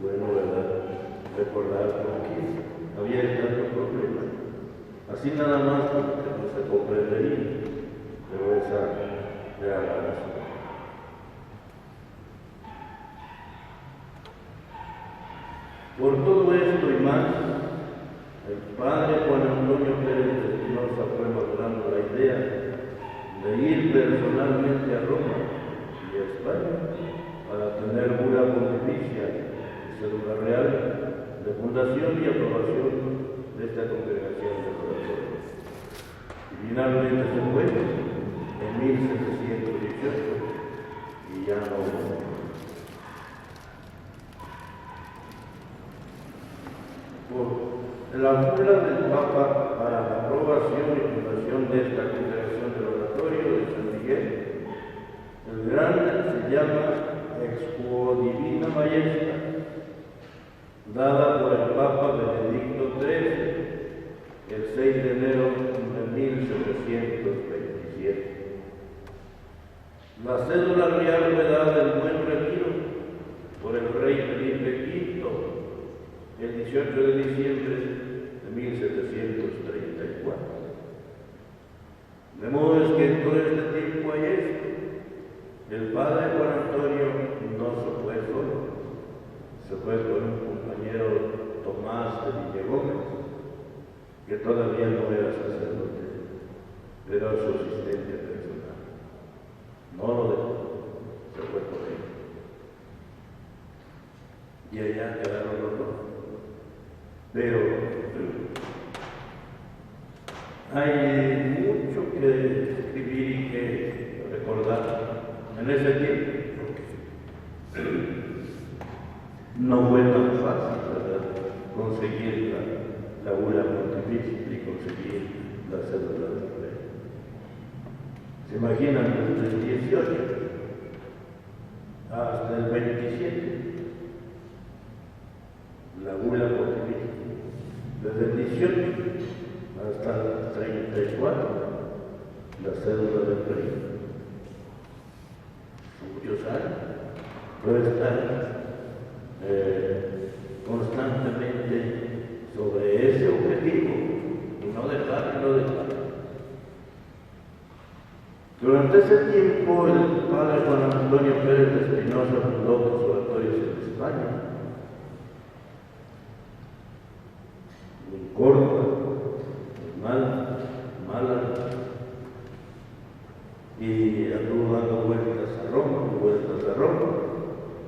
bueno, ¿verdad?, recordar que había tanto problema. Así nada más porque no se comprendería, pero esa era la razón. Por todo esto y más, el padre Juan Antonio Pérez de Espinosa fue madurando la idea de ir personalmente a Roma y a España para tener bula pontificia y cédula real de fundación y aprobación de esta congregación de corazón. Y finalmente se fue en 1718 y ya no volvió. Por la bula del Papa para la aprobación y fundación de esta congregación del oratorio de San Miguel, el grande se llama Ex Quo Divina Majestat, dada por el Papa Benedicto XIII el 6 de enero de 1727. La cédula real fue dada en buen retiro por el rey Felipe V el 18 de diciembre de 1734. De modo es que en todo este tiempo hay esto. El padre Juan Antonio no se fue solo, se fue con un compañero, Tomás de Villegómez, que todavía no era sacerdote, pero su asistente personal. No lo dejó, se fue con él. Y allá quedaron los dos. Pero hay mucho que escribir y que recordar en ese tiempo, porque no fue tan fácil, ¿verdad?, conseguir la bula pontificia y conseguir la cédula del rey. ¿Se imaginan desde el 18 hasta el 27? La bula pontificia. Desde el 18 hasta el 34, la cédula del rey. Muchos años. Puede estar constantemente sobre ese objetivo y no dejarlo. Durante ese tiempo, el padre Juan Antonio Pérez de Espinosa fundó dos oratorios en España, en Córdoba, en Málaga, y anduvo dando vueltas a Roma.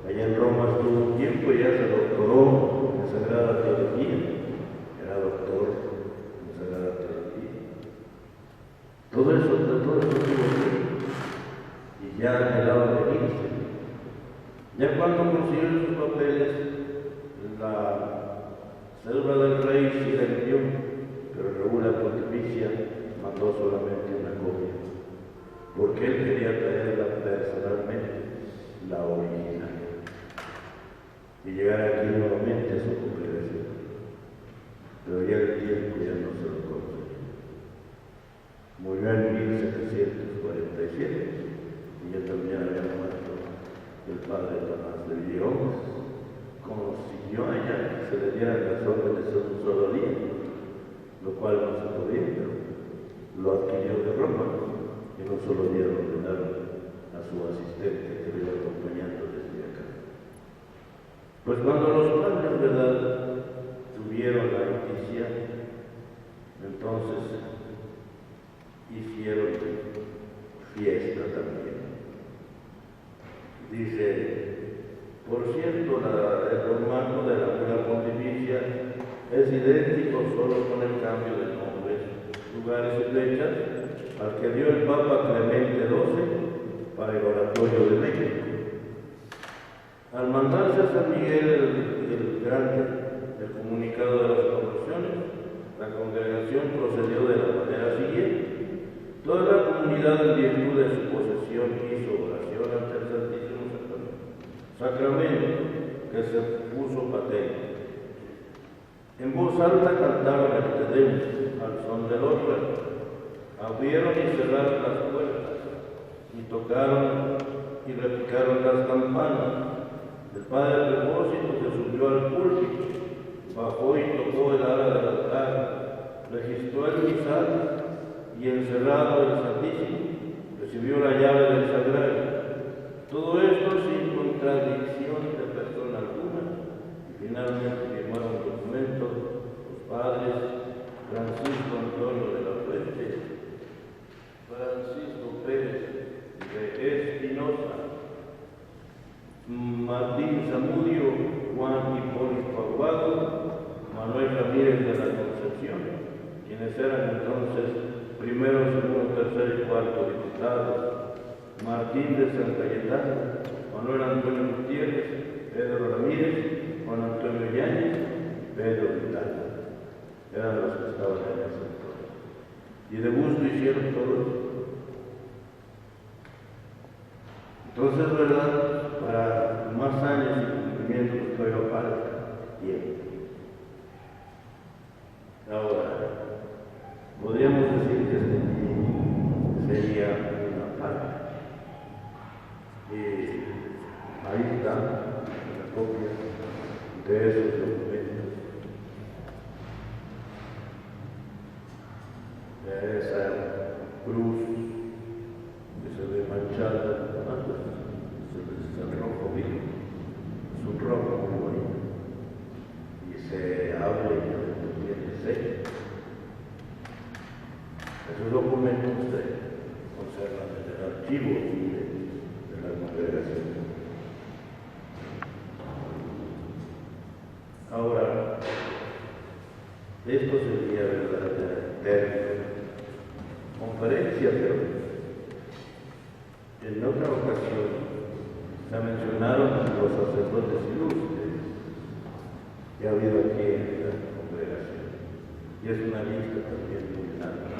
Allá en Roma estuvo un tiempo y ya se doctoró en Sagrada Teología, era doctor en Sagrada Teología. Todo eso estuvo bien, y ya anhelaba venirse. Ya cuando consiguió sus papeles, la cédula del rey sí la envió, pero la bula pontificia mandó solamente una copia, porque él quería traerla personalmente, la original, y llegar aquí nuevamente a su congregación. Pero ya el tiempo ya no se lo consiguió. Murió en 1747 y ya también había muerto el padre Tomás de Villegómez. Consiguió allá que se le dieran las órdenes en un solo día, lo cual no se podía, pero lo adquirió de Roma, y no solo dieron ordenaron a su asistente que lo iba acompañando desde acá. Pues cuando los padres, ¿verdad?, tuvieron la noticia, entonces hicieron fiesta también. Dice, por cierto, el formato de la pontificia es idéntico solo con el cambio de nombres, lugares y fechas al que dio el Papa Clemente XII para el Oratorio de México. Al mandarse a San Miguel el Grande el comunicado de las conversiones, la congregación procedió de la manera siguiente. Toda la comunidad, en virtud de su posesión, hizo oración ante el Santísimo Sacramento, que se puso patente. En voz alta cantaron el Te Deum al son del órgano. Abrieron y cerraron las puertas, y tocaron y repicaron las campanas. El padre Repósito se subió al púlpito, bajó y tocó el ala del altar, registró el misal y, encerrado el Santísimo, recibió la llave del sagrario. Todo esto sin contradicción de persona alguna, y finalmente firmaron un documento los padres Francisco Antonio de la Fuente, Francisco Pérez de Espinosa, Martín Zamudio, Juan Hipólito Aguado, Manuel Ramírez de la Concepción, quienes eran entonces primero, segundo, tercer y cuarto diputados, Martín de San Cayetano, Manuel Antonio Gutiérrez, Pedro Ramírez, Juan Antonio Yáñez, Pedro Vidal. Eran los que estaban en ese entonces. Y de gusto hicieron todo eso. Entonces, ¿verdad?, para más años y cumplimiento que todavía falta tiempo. Ahora, podríamos decir que este libro sería una parte. Ahí está la copia de esos documentos, de esa cruz que se ve manchada, es el rojo vivo, es un rojo muy bonito, y se abre y tiene sello. Esos documentos se conservan en el archivo de la congregación. Ahora, esto sería, ¿verdad?, término, conferencia, pero en otra ocasión se mencionaron los sacerdotes ilustres que ha habido aquí en la congregación, y es una lista también muy larga.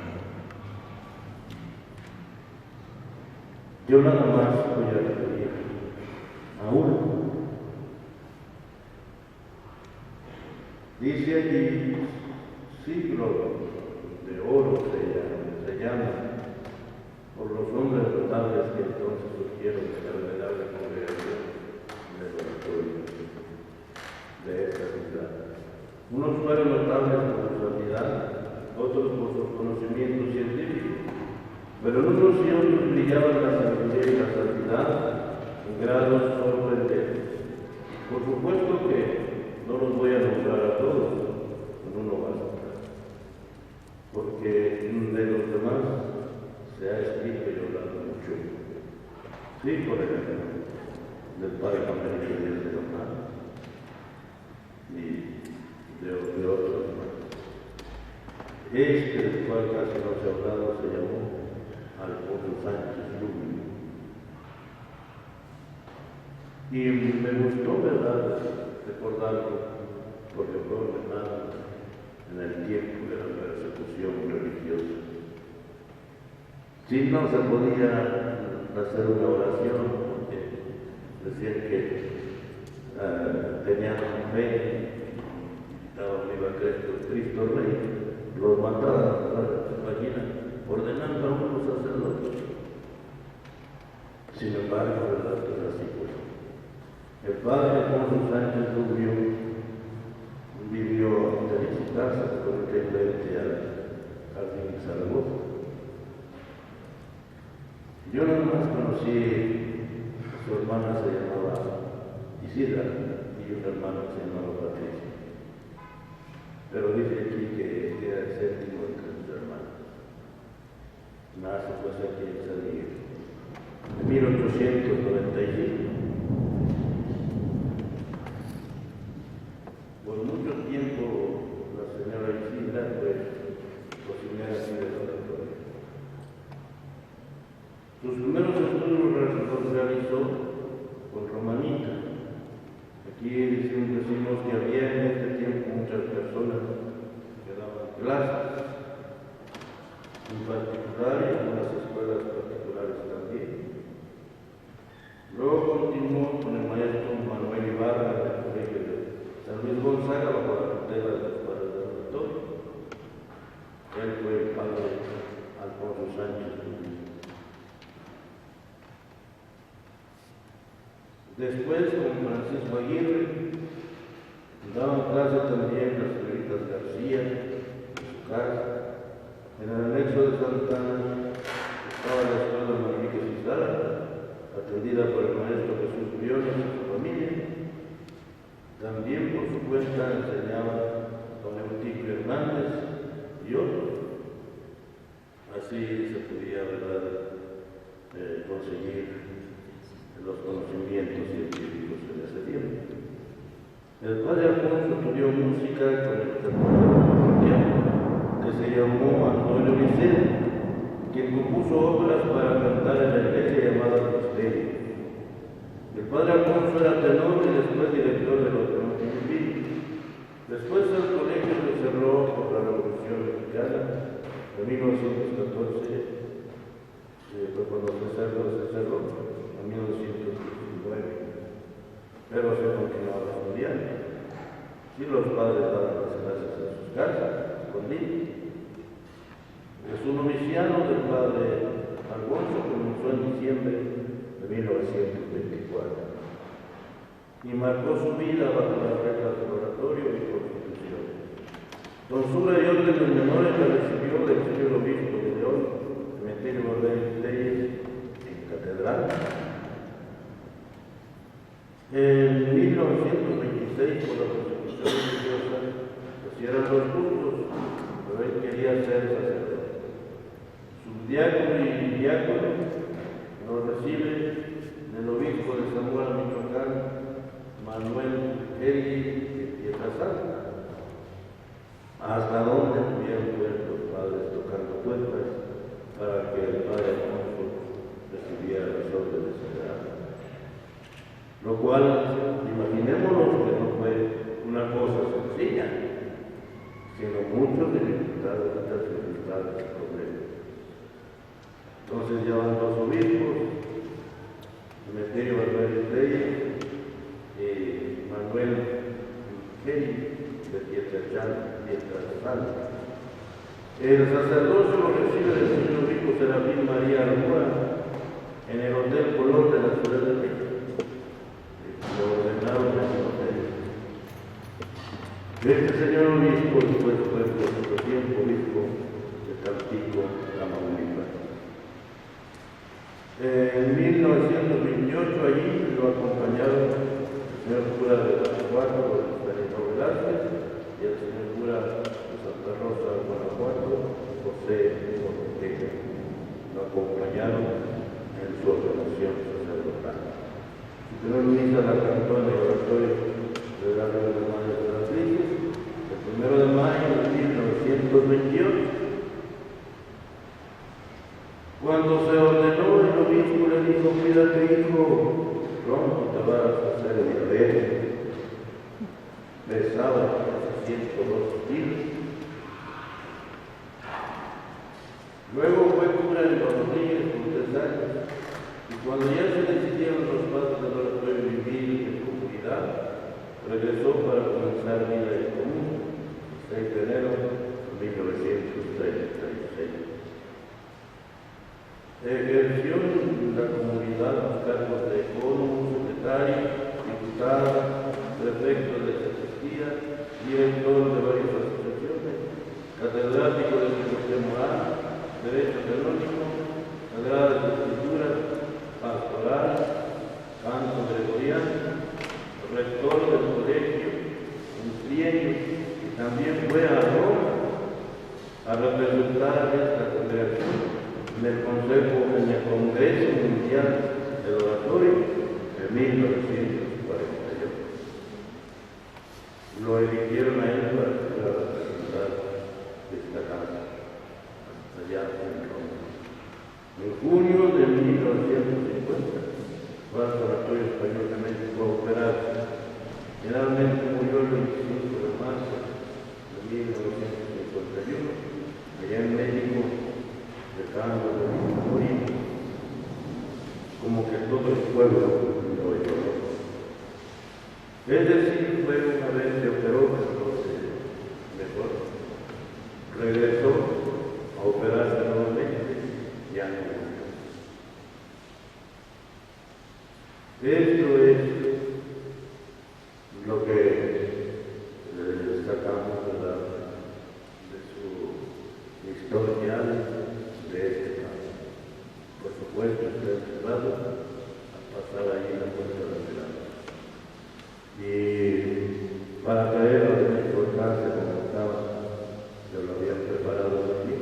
Yo nada más voy a referir a uno. Dice allí, siglo de oro se llama, por los hombres notables que entonces surgieron de la venerable congregación del oratorio de esta ciudad. Unos fueron notables por su habilidad, otros por sus conocimientos científicos, pero en unos y otros brillaban la sabiduría y la santidad en grados sorprendentes. Por supuesto que no los voy a nombrar a todos, con uno basta, porque de los demás se ha escrito y hablado mucho. Sí, por ejemplo, del padre Juan Díaz de Omar y de otros más. Este, del cual casi no se ha hablado, se llamó Alfonso Sánchez Rubio. Y me gustó, ¿verdad?, recordarlo, porque fue ordenado en el tiempo de la persecución religiosa. Si no se podía hacer una oración, porque decían que tenían fe, estaba viva Cristo Rey, los mataban, ¿se imaginan?, ordenando a unos sacerdotes. Sin embargo, ¿verdad?, que es así, pues. El padre Alfonso Sánchez Rubio vivió feliz. casas, por que frente al jardín de Zaragoza. Yo nada más conocí, su hermana se llamaba Isidra y un hermano que se llamaba Patricia. Pero dice aquí que era el séptimo entre sus hermanos. Nace pues aquí en San Miguel. En 1895. Por mucho tiempo la señora Isidra pues cocinera así de laboratorio. Sus primeros estudios los realizó con Romanita. Aquí decimos que había en este tiempo muchas personas que daban clases, en particular y en unas escuelas particulares también. Luego continuó con el maestro Manuel Ibarra en el colegio de San Luis Gonzaga bajo la tutela de los padres del rectorio. Él fue el padre Alfonso Sánchez. Después, con Francisco Aguirre, daban clase también las señoritas García, en su casa. En el anexo de Santana estaba la escuela Manrique Cisara, atendida por el maestro Jesús Briones y su familia. También por su cuenta enseñaba don Eutiquio Hernández y otros. Así se podía, ¿verdad?, conseguir los conocimientos científicos en ese tiempo. El padre Alfonso estudió música con el parroquiano que se llamó Antonio Vicente, quien compuso obras para cantar en la iglesia llamada Misterio. El padre Alfonso era tenor y después director de los Teólogos Civiles. Después el colegio se cerró por la Revolución Mexicana de 1914, fue cuando se cerró en 1919, pero se continuaba estudiando. Sí, los padres daban las clases en sus casas, escondidos. Es un noviciano del padre Alfonso, comenzó en diciembre de 1924 y marcó su vida bajo las reglas del oratorio y constitución. Tonsura y órdenes menores la recibió del señor obispo de León, Cementerio Orden Leyes, en catedral. En 1926, por la Constitución religiosa, pues eran los cultos, pero él quería ser sacerdote. Subdiácono y diácono lo recibe el obispo de Zamora, Michoacán, Manuel Eri Pietrasanta. Hasta donde tuvieron pues los padres tocando puertas para que el padre Alfonso recibiera las órdenes sagradas. Lo cual, imaginémonos que no fue una cosa sencilla, sino muchas dificultades, muchas dificultades y problemas. Entonces ya van dos obispos, Cementerio Manuel Reyes y Manuel Geri de Pietrasanta. El sacerdocio lo recibe del señor obispo Serafín María Almora en el Hotel Colón de la Ciudad de México. Lo ordenaron en el hotel. Este señor obispo después fue por mucho tiempo obispo de Tampico, Tamaulipas. En 1928 allí lo acompañaron el señor cura de Guanajuato, Benito Velázquez, y el señor cura de Santa Rosa, Guanajuato, José Ortega. Lo acompañaron en su ordenación sacerdotal. Su primer misa la cantó en el oratorio de la Real de Madre de las Crisis, el 1 de mayo de 1928. Cuando se ordenó, el obispo le dijo: cuídate, hijo, pronto te vas a hacer diabetes. Pesaba 102 kilos. Luego fue cura en Los Rodríguez por 3 años, y cuando ya se decidieron los pasos del oratorio vivir en comunidad, regresó para comenzar vida en común, el 6 de enero de 1936. Ejerció en la comunidad los cargos de economo, secretario, diputado, prefecto de sacristía, director de varias asociaciones. catedrático de Filosofía Moral, Derecho Canónico, Sagradas Escrituras, Pastoral, Canto Gregoriano, rector del colegio, un trienio, y también fue a Roma a representar esta congregación en el Congreso Mundial del Oratorio en 1948. Lo eligieron a él para representar esta casa allá en Roma. En junio de 1950 fue al Oratorio Español de México a operar. Finalmente murió el 25 de marzo de 1951, allá en México, dejando de morir, como que todo el pueblo lo lloró. Es decir, fue una vez que operó, entonces mejor regresó a operarse nuevamente, ya no. Esto es lo que destacamos de su historial de este caso. Por supuesto, está encerrado al pasar ahí la puerta de la y para traer la importancia como estaba, yo lo había preparado aquí.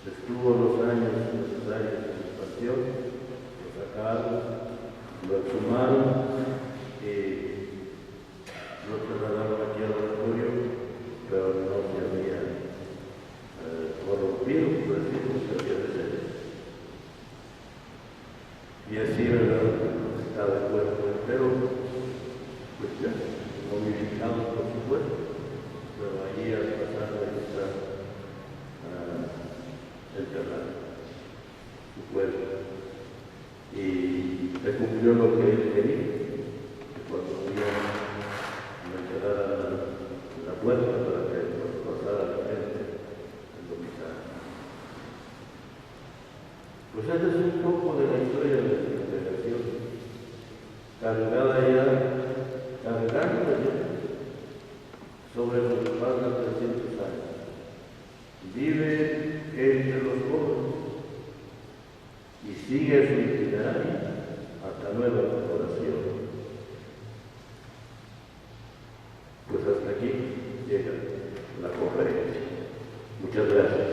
Estuvo los años necesarios en su pasión, lo sacaron, lo exhumaron y lo trasladaron aquí al oratorio, pero no se había corrompido, por decirlo, se había deshecho. Y así, ¿verdad? Está de cuerpo entero, pues ya, momificado por supuesto, pero allí al pasar ahí está enterrado su cuerpo. Y se cumplió lo que él quería, que cuando había me enterrara la puerta para que pasara la gente en lo mismo. Pues ese es un poco de la historia de la congregación, cargada ya sobre sus espaldas 300 años. Vive entre los pobres y sigue su itinerario hasta nueva corporación. Pues hasta aquí llega la conferencia. Muchas gracias.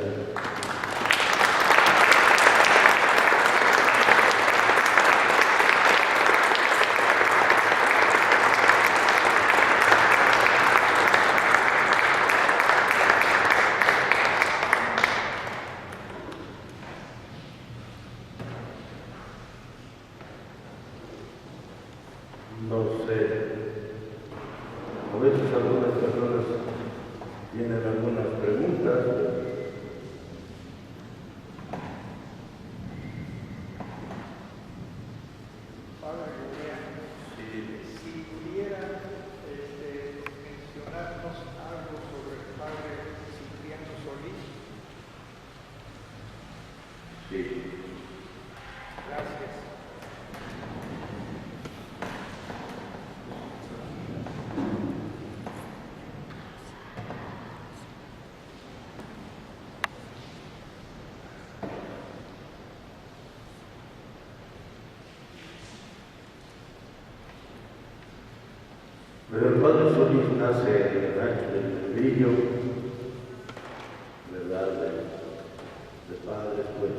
No sé, a veces algunas personas tienen algunas preguntas. Padre, si pudiera mencionarnos algo sobre el Padre Cipriano Solís. Sí. Gracias. Pero el Padre Solís nace en el rancho del Membrillo, ¿verdad? De padres, pues,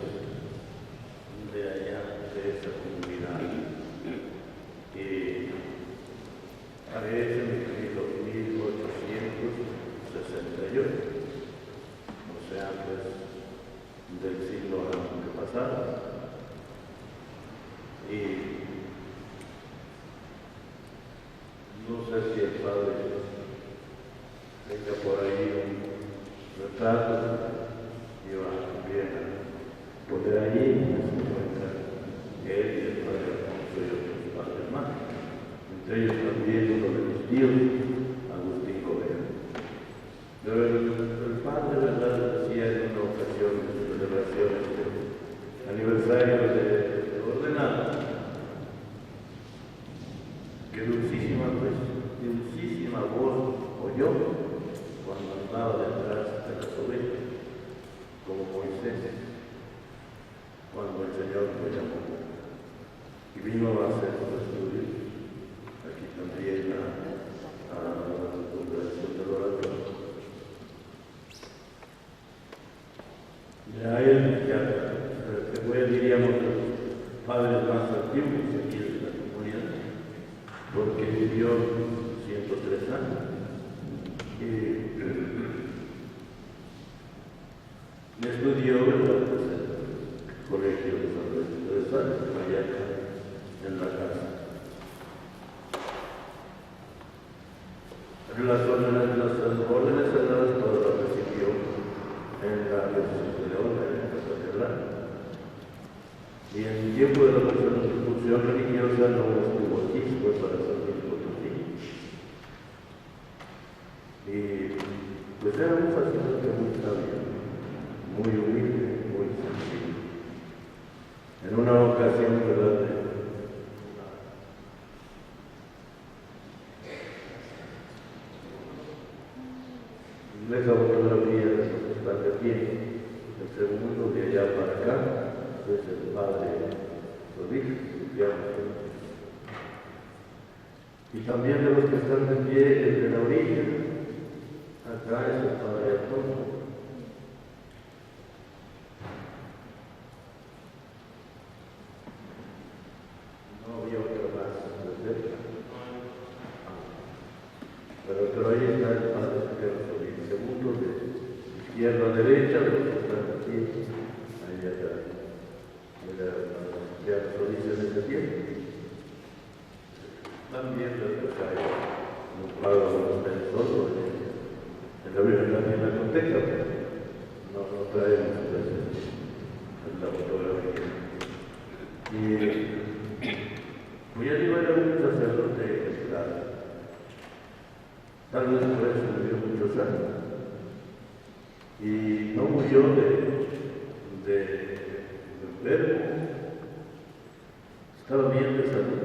de allá, de esa comunidad. Y parece en 1868, o sea, pues, del siglo pasado. Y no sé si el padre tenga por ahí un retrato, iba también a poner allí, se encuentra él y el padre Alfonso y otros padres más. Entre ellos también uno de mis tíos, Agustín Gobea. Pero el padre, ¿verdad?, decía en una ocasión de sus celebraciones del aniversario de ordenado, que dulcísima voz oyó cuando andaba detrás de la sobrina. Las órdenes sagradas todas las recibió en la diócesis de León, en la catedral. Y en el tiempo de la persecución religiosa no estuvo aquí, fue para San Luis Potosí. Y pues era un sacerdote muy sabio, muy humilde, muy sencillo. En una ocasión, ¿verdad? Esa fotografía está de pie, el segundo de allá para acá es el padre Solís, y también de los que están de pie desde la orilla, acá es el padre Alfonso. No había otro más de cerca, pero ahí está el padre Solís. Segundo de izquierda a derecha, los que están aquí, ahí atrás. Ya lo dice en este tiempo. También los que hay un cuadro del todo, en la Biblia también la contesta, pero no traemos en la fotografía. Y voy a llevar a un sacerdote ejemplar. Tal vez por eso vivió muchos años. Y no murió de enfermo. Estaba bien de salud.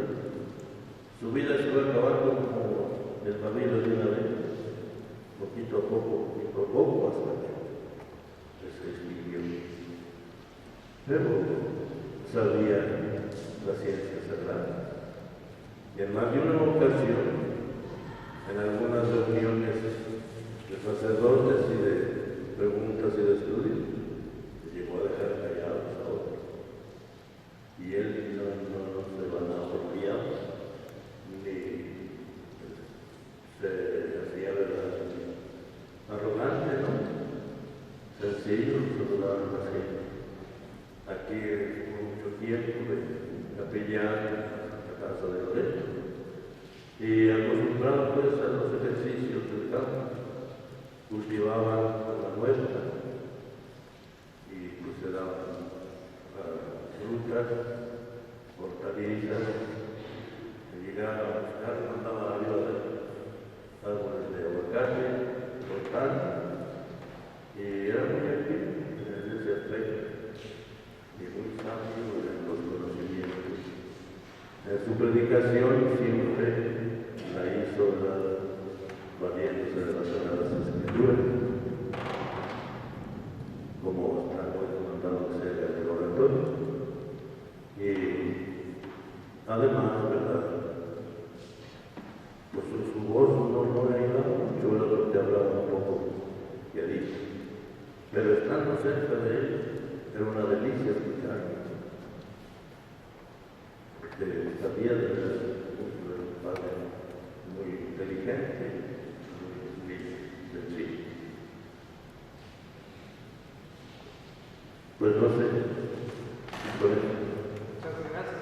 Su vida se fue acabando como el marido de una vez, poquito a poco, hasta que se extinguió. Pero sabía la ciencia sagrada. Y en más de una ocasión, en algunas reuniones de sacerdotes y de preguntas y de estudios, se llegó a dejar callados a otros. Y él no se van a olvidar, ni se hacía arrogante, ¿no? Sencillo, saludaba a la gente. Aquí por mucho tiempo de capellán en la casa de Loreto. Y acostumbrados pues a los ejercicios del campo, cultivaban la huerta y pues se daban frutas, hortalizas, que llegaban a buscar, mandaban arriba de árboles de aguacate, hortalizas, y era muy activo en ese aspecto y muy sabio en los conocimientos. En su predicación siempre la hizo valiéndose de las Sagradas Escrituras, como está mandado que sea el oratorio. Y además, ¿verdad? Pues su voz no le ayudaba mucho, ¿verdad? Porque hablaba un poco querido. Pero estando cerca de él, era una delicia escucharlo. Porque sabía de un padre muy inteligente, muy sencillo. Pues no sé, por eso. Muchas gracias,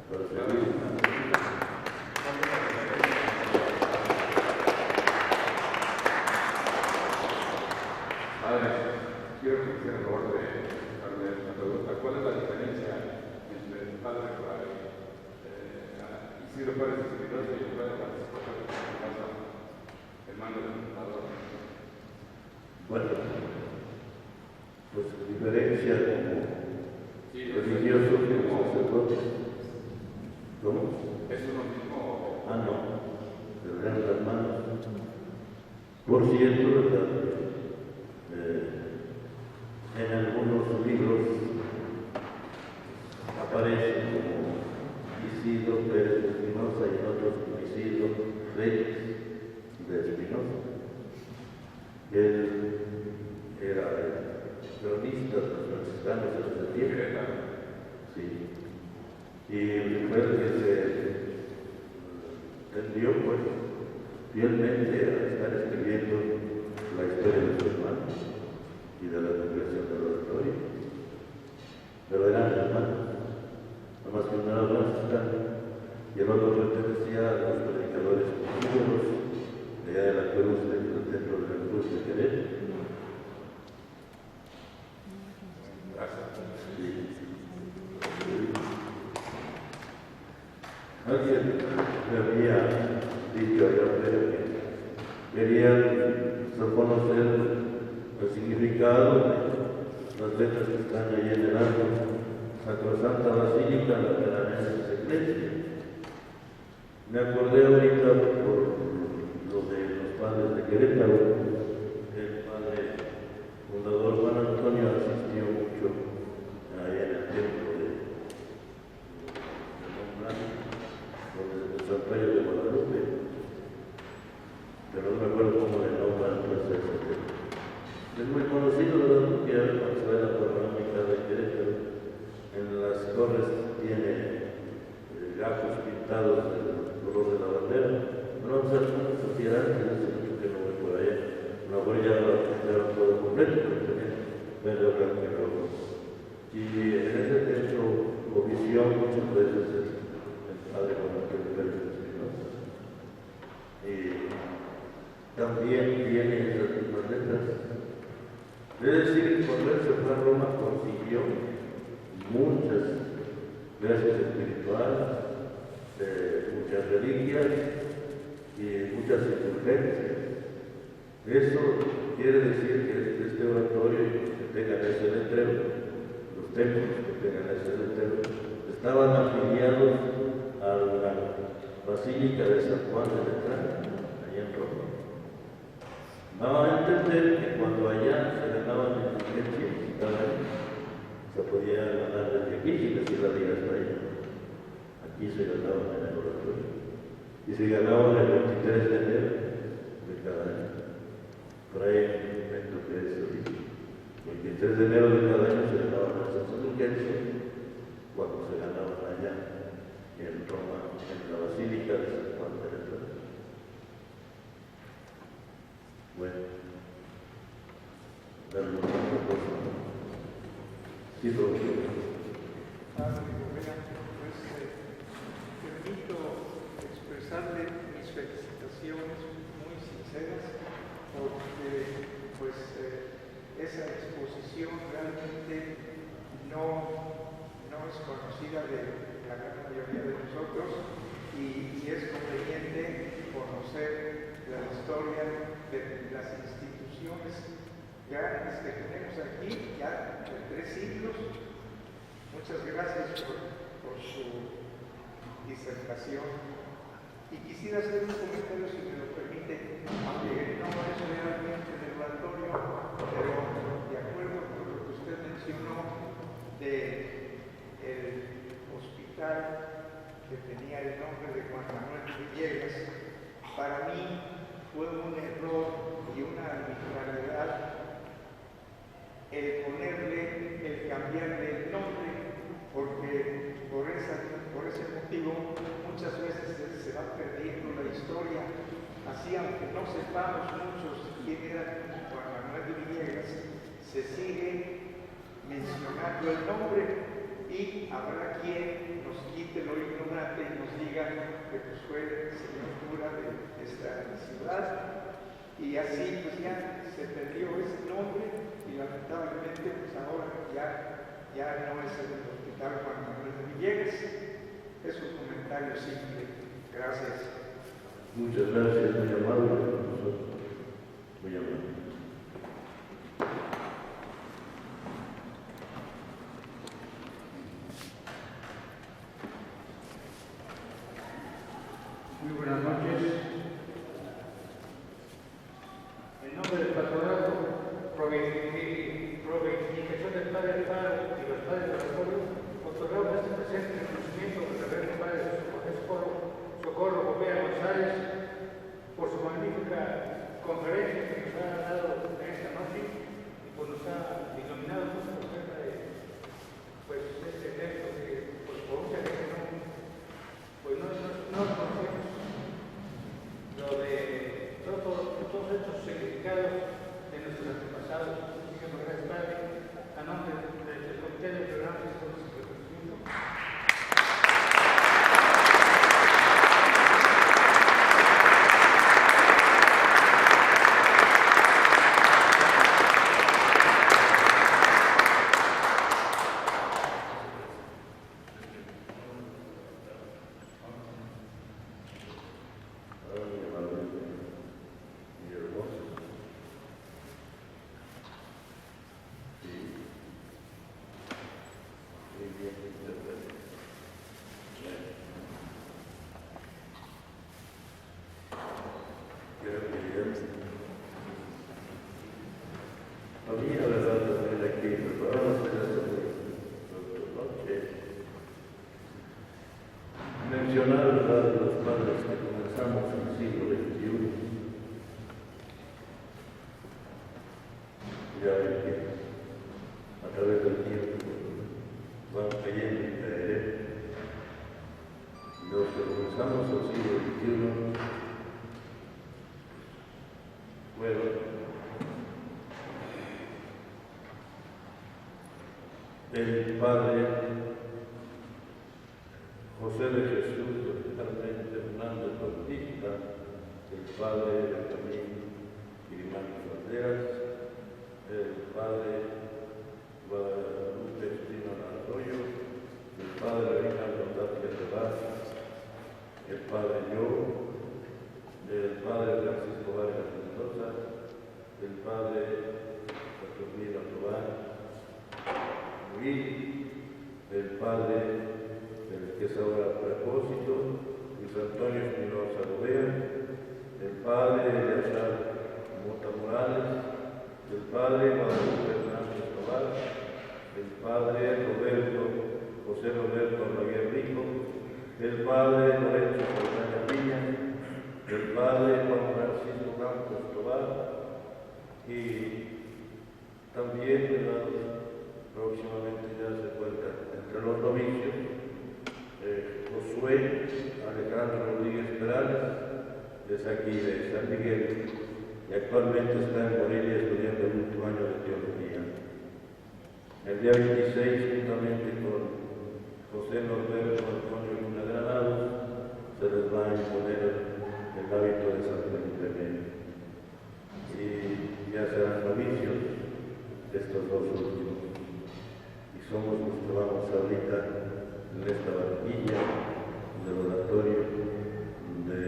Para servir. Padre, quiero que me el favor de darle una pregunta. ¿Cuál es la diferencia entre el padre Isidro Pérez Espinosa y el padre Francisco Pérez Espinosa, hermano del fundador? Bueno, pues diferencia como religiosos como sacerdotes. ¿Cómo? ¿Es uno mismo? Ah, no, pero eran hermanos. Por cierto, ¿verdad? En algunos libros aparece como Isidro Pérez de Espinosa y en otros como Isidro Reyes de Espinosa. Él era el cronista de los franciscanos de ese tiempo. Sí. Y fue el que se tendió pues fielmente a estar escribiendo la historia de sus hermanos y de la congregación del oratorio. Pero eran hermanos, no más que uno era franciscano y el otro pertenecía a los predicadores judíos de alguien me había dicho allá afuera que querían reconocer el significado de las letras que están ahí en el arco. Sacrosanta Basílica Lateranensis Ecclesia. Me acordé ahorita por lo de los padres de Querétaro. El padre fundador Juan Antonio asistió mucho ahí en el templo de Montblanc, donde San Pedro de Guadalupe, pero no me acuerdo cómo le nombran pues ese templo. Es muy conocido, ¿verdad? Porque hay una escuela panorámica de Querétaro. En las torres tiene gajos pintados del color de la bandera. No vamos a hacer una sociedad, que hace mucho que no voy por allá. No voy ya lo pintaron todo completo, pero también verde, blanco y rojo. Y en ese templo o visión muchas veces es el padre Juan Antonio Pérez Espinosa. Y también tiene esas mismas letras. Es decir, cuando él se fue a Roma consiguió muchas gracias espirituales, muchas reliquias y muchas indulgencias. Eso quiere decir que este oratorio, que tengan ese letrero, los templos que tengan ese letrero, estaban afiliados a la Basílica de San Juan de Letrán, allá en Roma. Vamos a entender que cuando allá se ganaban indulgencias cada año, se podía ganar desde aquí sin decir la vida hasta allá. Aquí se ganaban en el oratorio. Y se ganaban el 23 de enero de cada año. Por ahí hay un momento que es el 23 de enero de cada año se ganaban esas indulgencias cuando se ganaban allá en Roma, en la Basílica de San Juan de Letrán. Bueno, darle una cosa. Sí, profesor. Padre Gobea, pues permito expresarle mis felicitaciones muy sinceras porque pues esa exposición realmente no es conocida de la gran mayoría de nosotros y es conveniente conocer la historia de las instituciones grandes que tenemos aquí ya de 3 siglos. Muchas gracias por su disertación. Y quisiera hacer un comentario, si me lo permite, aunque no es realmente del oratorio, pero de acuerdo con lo que usted mencionó del hospital que tenía el nombre de Juan Manuel Villegas, para mí fue un error y una arbitrariedad el cambiarle el nombre, porque por ese motivo muchas veces se va perdiendo la historia. Así, aunque no sepamos muchos quién era Juan Manuel Villegas, se sigue mencionando el nombre y habrá quien nos quite lo ignorante y nos diga que pues fue el señor cura de esta ciudad. Y así pues ya se perdió ese nombre y lamentablemente pues ahora ya no es el hospital Juan Manuel Villegas. Es un comentario simple. Gracias. Muchas gracias, muy amable con nosotros. Muy amable. Muy buenas noches. En nombre del patronato, Proveificación del Padre Alfaro y los Padres del Oratorio, otorgamos este presente reconocimiento al Reverendo Padre Socorro Gobea González por su magnífica conferencia que nos ha dado esta noche y por nos ha iluminado mucho acerca de este texto que por mucha gente no conocemos. Lo de todos estos significados de nuestros antepasados. Muchísimas gracias, Padre. A nombre del Comité de Programas y Reconocimiento. fueron el padre José de Jesús Carmen Hernández Bautista, el padre Benjamín Grimán Banderas, el padre Guadalupe Espino Arroyo, el padre Ricardo Tapia Rebar, el padre Yo, el padre Francisco Vargas Mendoza, el padre Saturnino Tobán, el padre, el que es ahora Prepósito, Luis Antonio Espinosa Gobea, el padre Eleazar Mota Morales, el padre Guadalupe Hernández Tobar, el padre José Roberto Raguer Rico, el padre Lorenzo Saldaña Piña, el padre Juan Francisco Campos Tobar y también próximamente ya se cuenta entre los novicios Josué Alejandro Rodríguez Perales, es aquí de San Miguel y actualmente está en Morelia estudiando el último año de teología. El día 26, juntamente con José Norberto Antonio Luna Granados, se les va a imponer el hábito de San Felipe Neri. Y ya serán novicios estos dos últimos. Y somos los que vamos ahorita en esta barquilla del oratorio de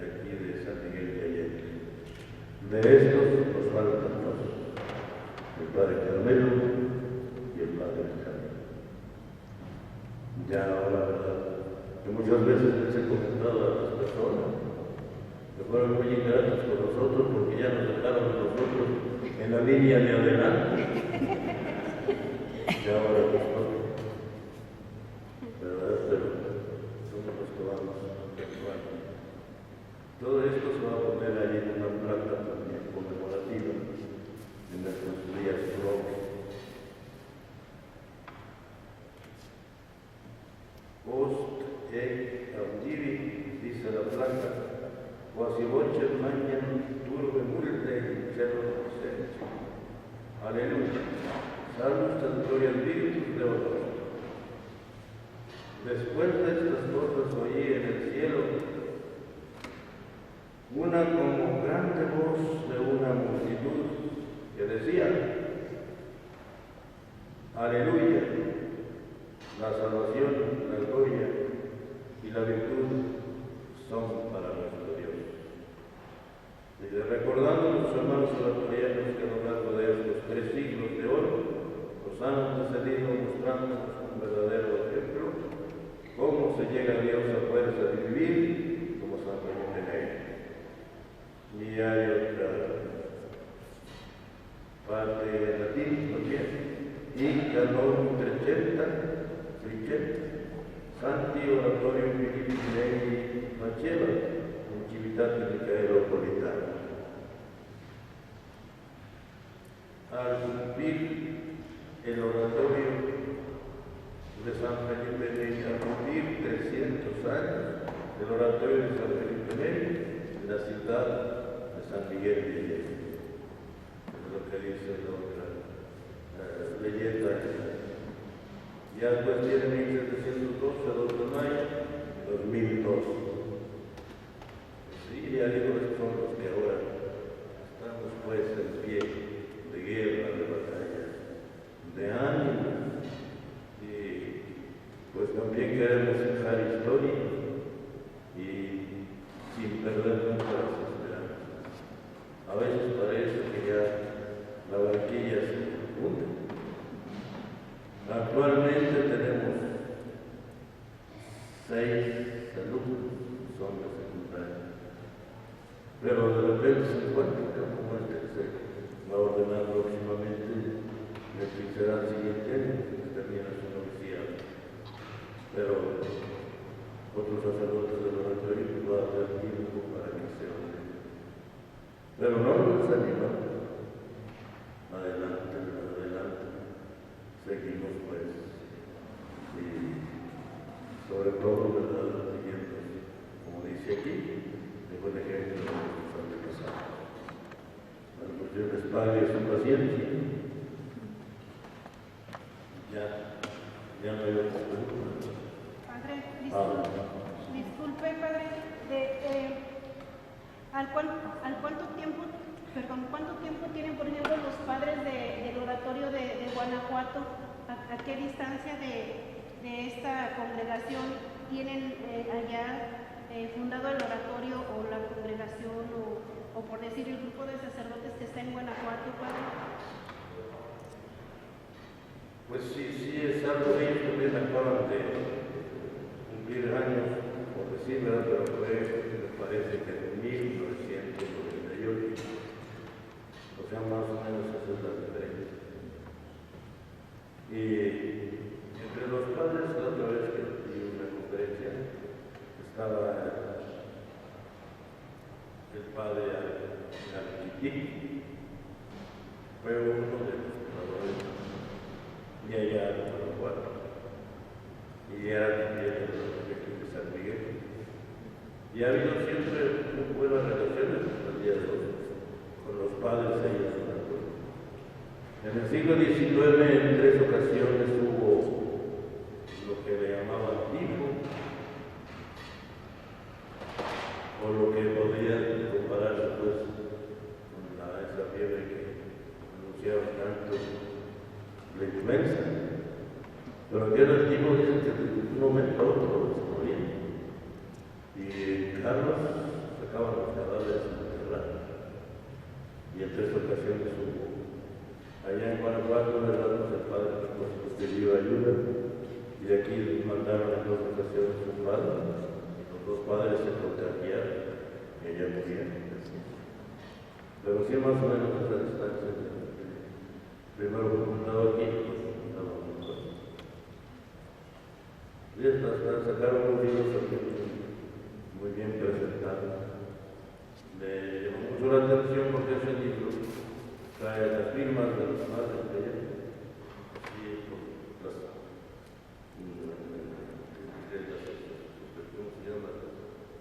aquí de San Miguel de Allende. De estos nos faltan dos, el padre Carmelo y el padre Benjamín. Ya ahora, ¿verdad? Que muchas veces les he comentado a las personas que fueron muy ingratos con nosotros porque ya nos dejaron a nosotros en la línea de adelante. Y ahora nosotros, ¿verdad? Pero somos los que vamos a actuar. Todo esto se va a poner ahí en una placa también conmemorativa en nuestros días propios. Post e audivi, dice la placa, quasi voce magnum turbe multe in cielo senso. Aleluya. Salus ad gloria Spiritus Deus. Después de estas cosas oí en el cielo una como grande voz de una multitud que decía: Aleluya, la salvación, la gloria y la virtud son para nuestro Dios. Y recordando a los hermanos oratorianos que a lo largo de estos 3 siglos de oro nos han antecedido mostrándonos un verdadero ejemplo, cómo se llega a Dios a fuerza de vivir como San Felipe Neri. Y hay otra parte en latín también. Y Canon 300, Santi Oratorio Filippi Neri Maceva, in Civitate Micaelo Politano. Al cumplir el oratorio de San Felipe Neri, al cumplir 300 años del oratorio de San Felipe Neri en la ciudad de San Miguel de Allende. Es lo que dice la otra leyenda. Ya después tiene 1712 a 2 de mayo de 2002. Sí, ya digo, estos son los que ahora estamos pues en pie de guerra, de batalla, de ánimo. Y pues también queremos dejar historia y sin perder nunca las esperanzas. A veces parece que ya la barquilla se hunde. Actualmente tenemos 6 alumnos, son de secundaria, pero de repente se encuentra como este que se va a ordenar próximamente, el que será el siguiente año, que termina su noviciado. Pero otros sacerdotes del oratorio va a hacer tiempo para que se ordenen. Pero no nos desanimamos. Adelante, adelante. Seguimos pues. Y sobre todo, ¿verdad? Siguiendo, como dice aquí, de buen ejemplo de nuestros antepasados. Dios les pague su paciencia. Ya no hay otra pregunta. Padre, disculpe, padre, ¿cuánto tiempo tienen, por ejemplo, los padres del oratorio de Guanajuato? ¿A qué distancia de esta congregación tienen allá fundado el oratorio o la congregación o por decir el grupo de sacerdotes que está en Guanajuato, padre? Pues sí, es algo de ellos también acaban de cumplir años, por decir, ¿verdad? Pero me parece que en 1998, o sea, más o menos esa es la diferencia. Y entre los padres, la otra vez que di una conferencia, estaba el padre Alquitic, fue uno de los fundadores de allá de Guanajuato, y era también de San Miguel. Y ha habido siempre muy buenas relaciones con los padres ahí en San Antonio. En el siglo XIX, en 3 ocasiones hubo lo que le llamaban tifo, o lo que podría compararse pues con esa fiebre que anunciaban tanto la influenza. Pero aquí en el tifo dicen que de un momento a otro se morían. Y Carlos sacaban los cadáveres en el terreno. Y en 3 ocasiones hubo. Allá en Guanajuato, ¿verdad? El padre pues pidió ayuda. Y de aquí mandaron en 2 ocasiones a su padre. Los padres se contagiaron y ella murió. Pero sí, más o menos esa distancia. Primero fue fundado aquí, pues fundado en Guanajuato. Y sacaron unos libros aquí muy bien presentados. Me llamó mucho la atención porque ese libro trae las firmas de los padres de ella. Y las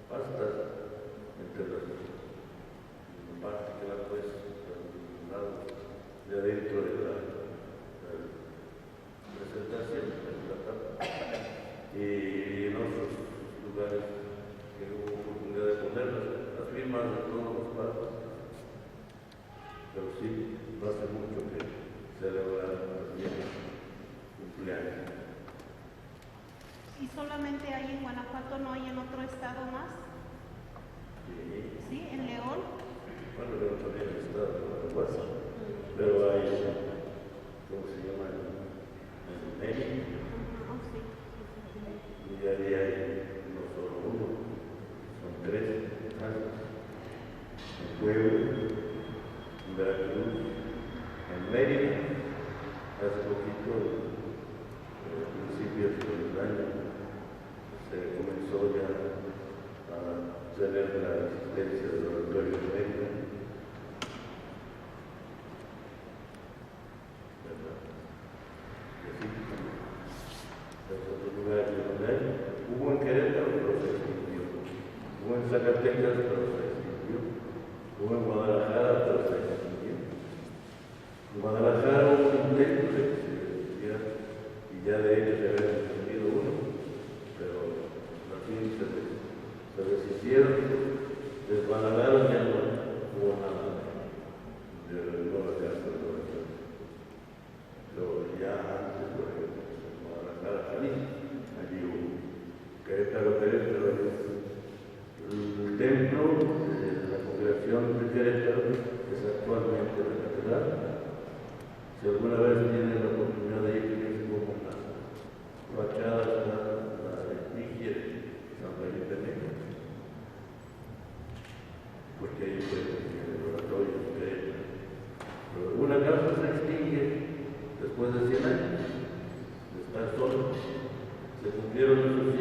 pastas entre las partes que va pues al lado de adentro de la presentación de la tapa, y en otros lugares que hubo oportunidad de poner las firmas de todos los padres. Pero sí, no hace mucho que celebraron también cumpleaños. ¿Y solamente hay en Guanajuato, no hay en otro estado más? Sí, en León. Bueno, León también está en Guanajuato, pero hay, ¿cómo se llama? En México. Y ahí hay no solo uno, son 3 casos. En Puebla, en Veracruz, en Mérida, hace poquito, principios del año, se comenzó ya a tener la existencia del oratorio de Mérida, ¿verdad? Y así, los otros lugares donde hay, hubo en Querétaro, pero se extinguió, hubo en Zacatecas, pero se extinguió, hubo en Guadalajara, pero se extinguió. En Guadalajara hubo un intento de que se decía, y ya de hecho se había extinguido uno, pero al fin se deshicieron, desbalagaron, ya no hubo nada de nueva casa de oración. Pero ya antes, por ejemplo, en Guadalajara, Jalisco, allí hubo Querétaro, el templo de la congregación de Querétaro es actualmente la catedral. Si alguna vez tienen la oportunidad de ir, fíjense como la fachada está la efigie de San Felipe Negro, porque ahí fue el oratorio de Querétaro. Pero una casa se extingue después de 100 años de estar solo. Se cumplieron esos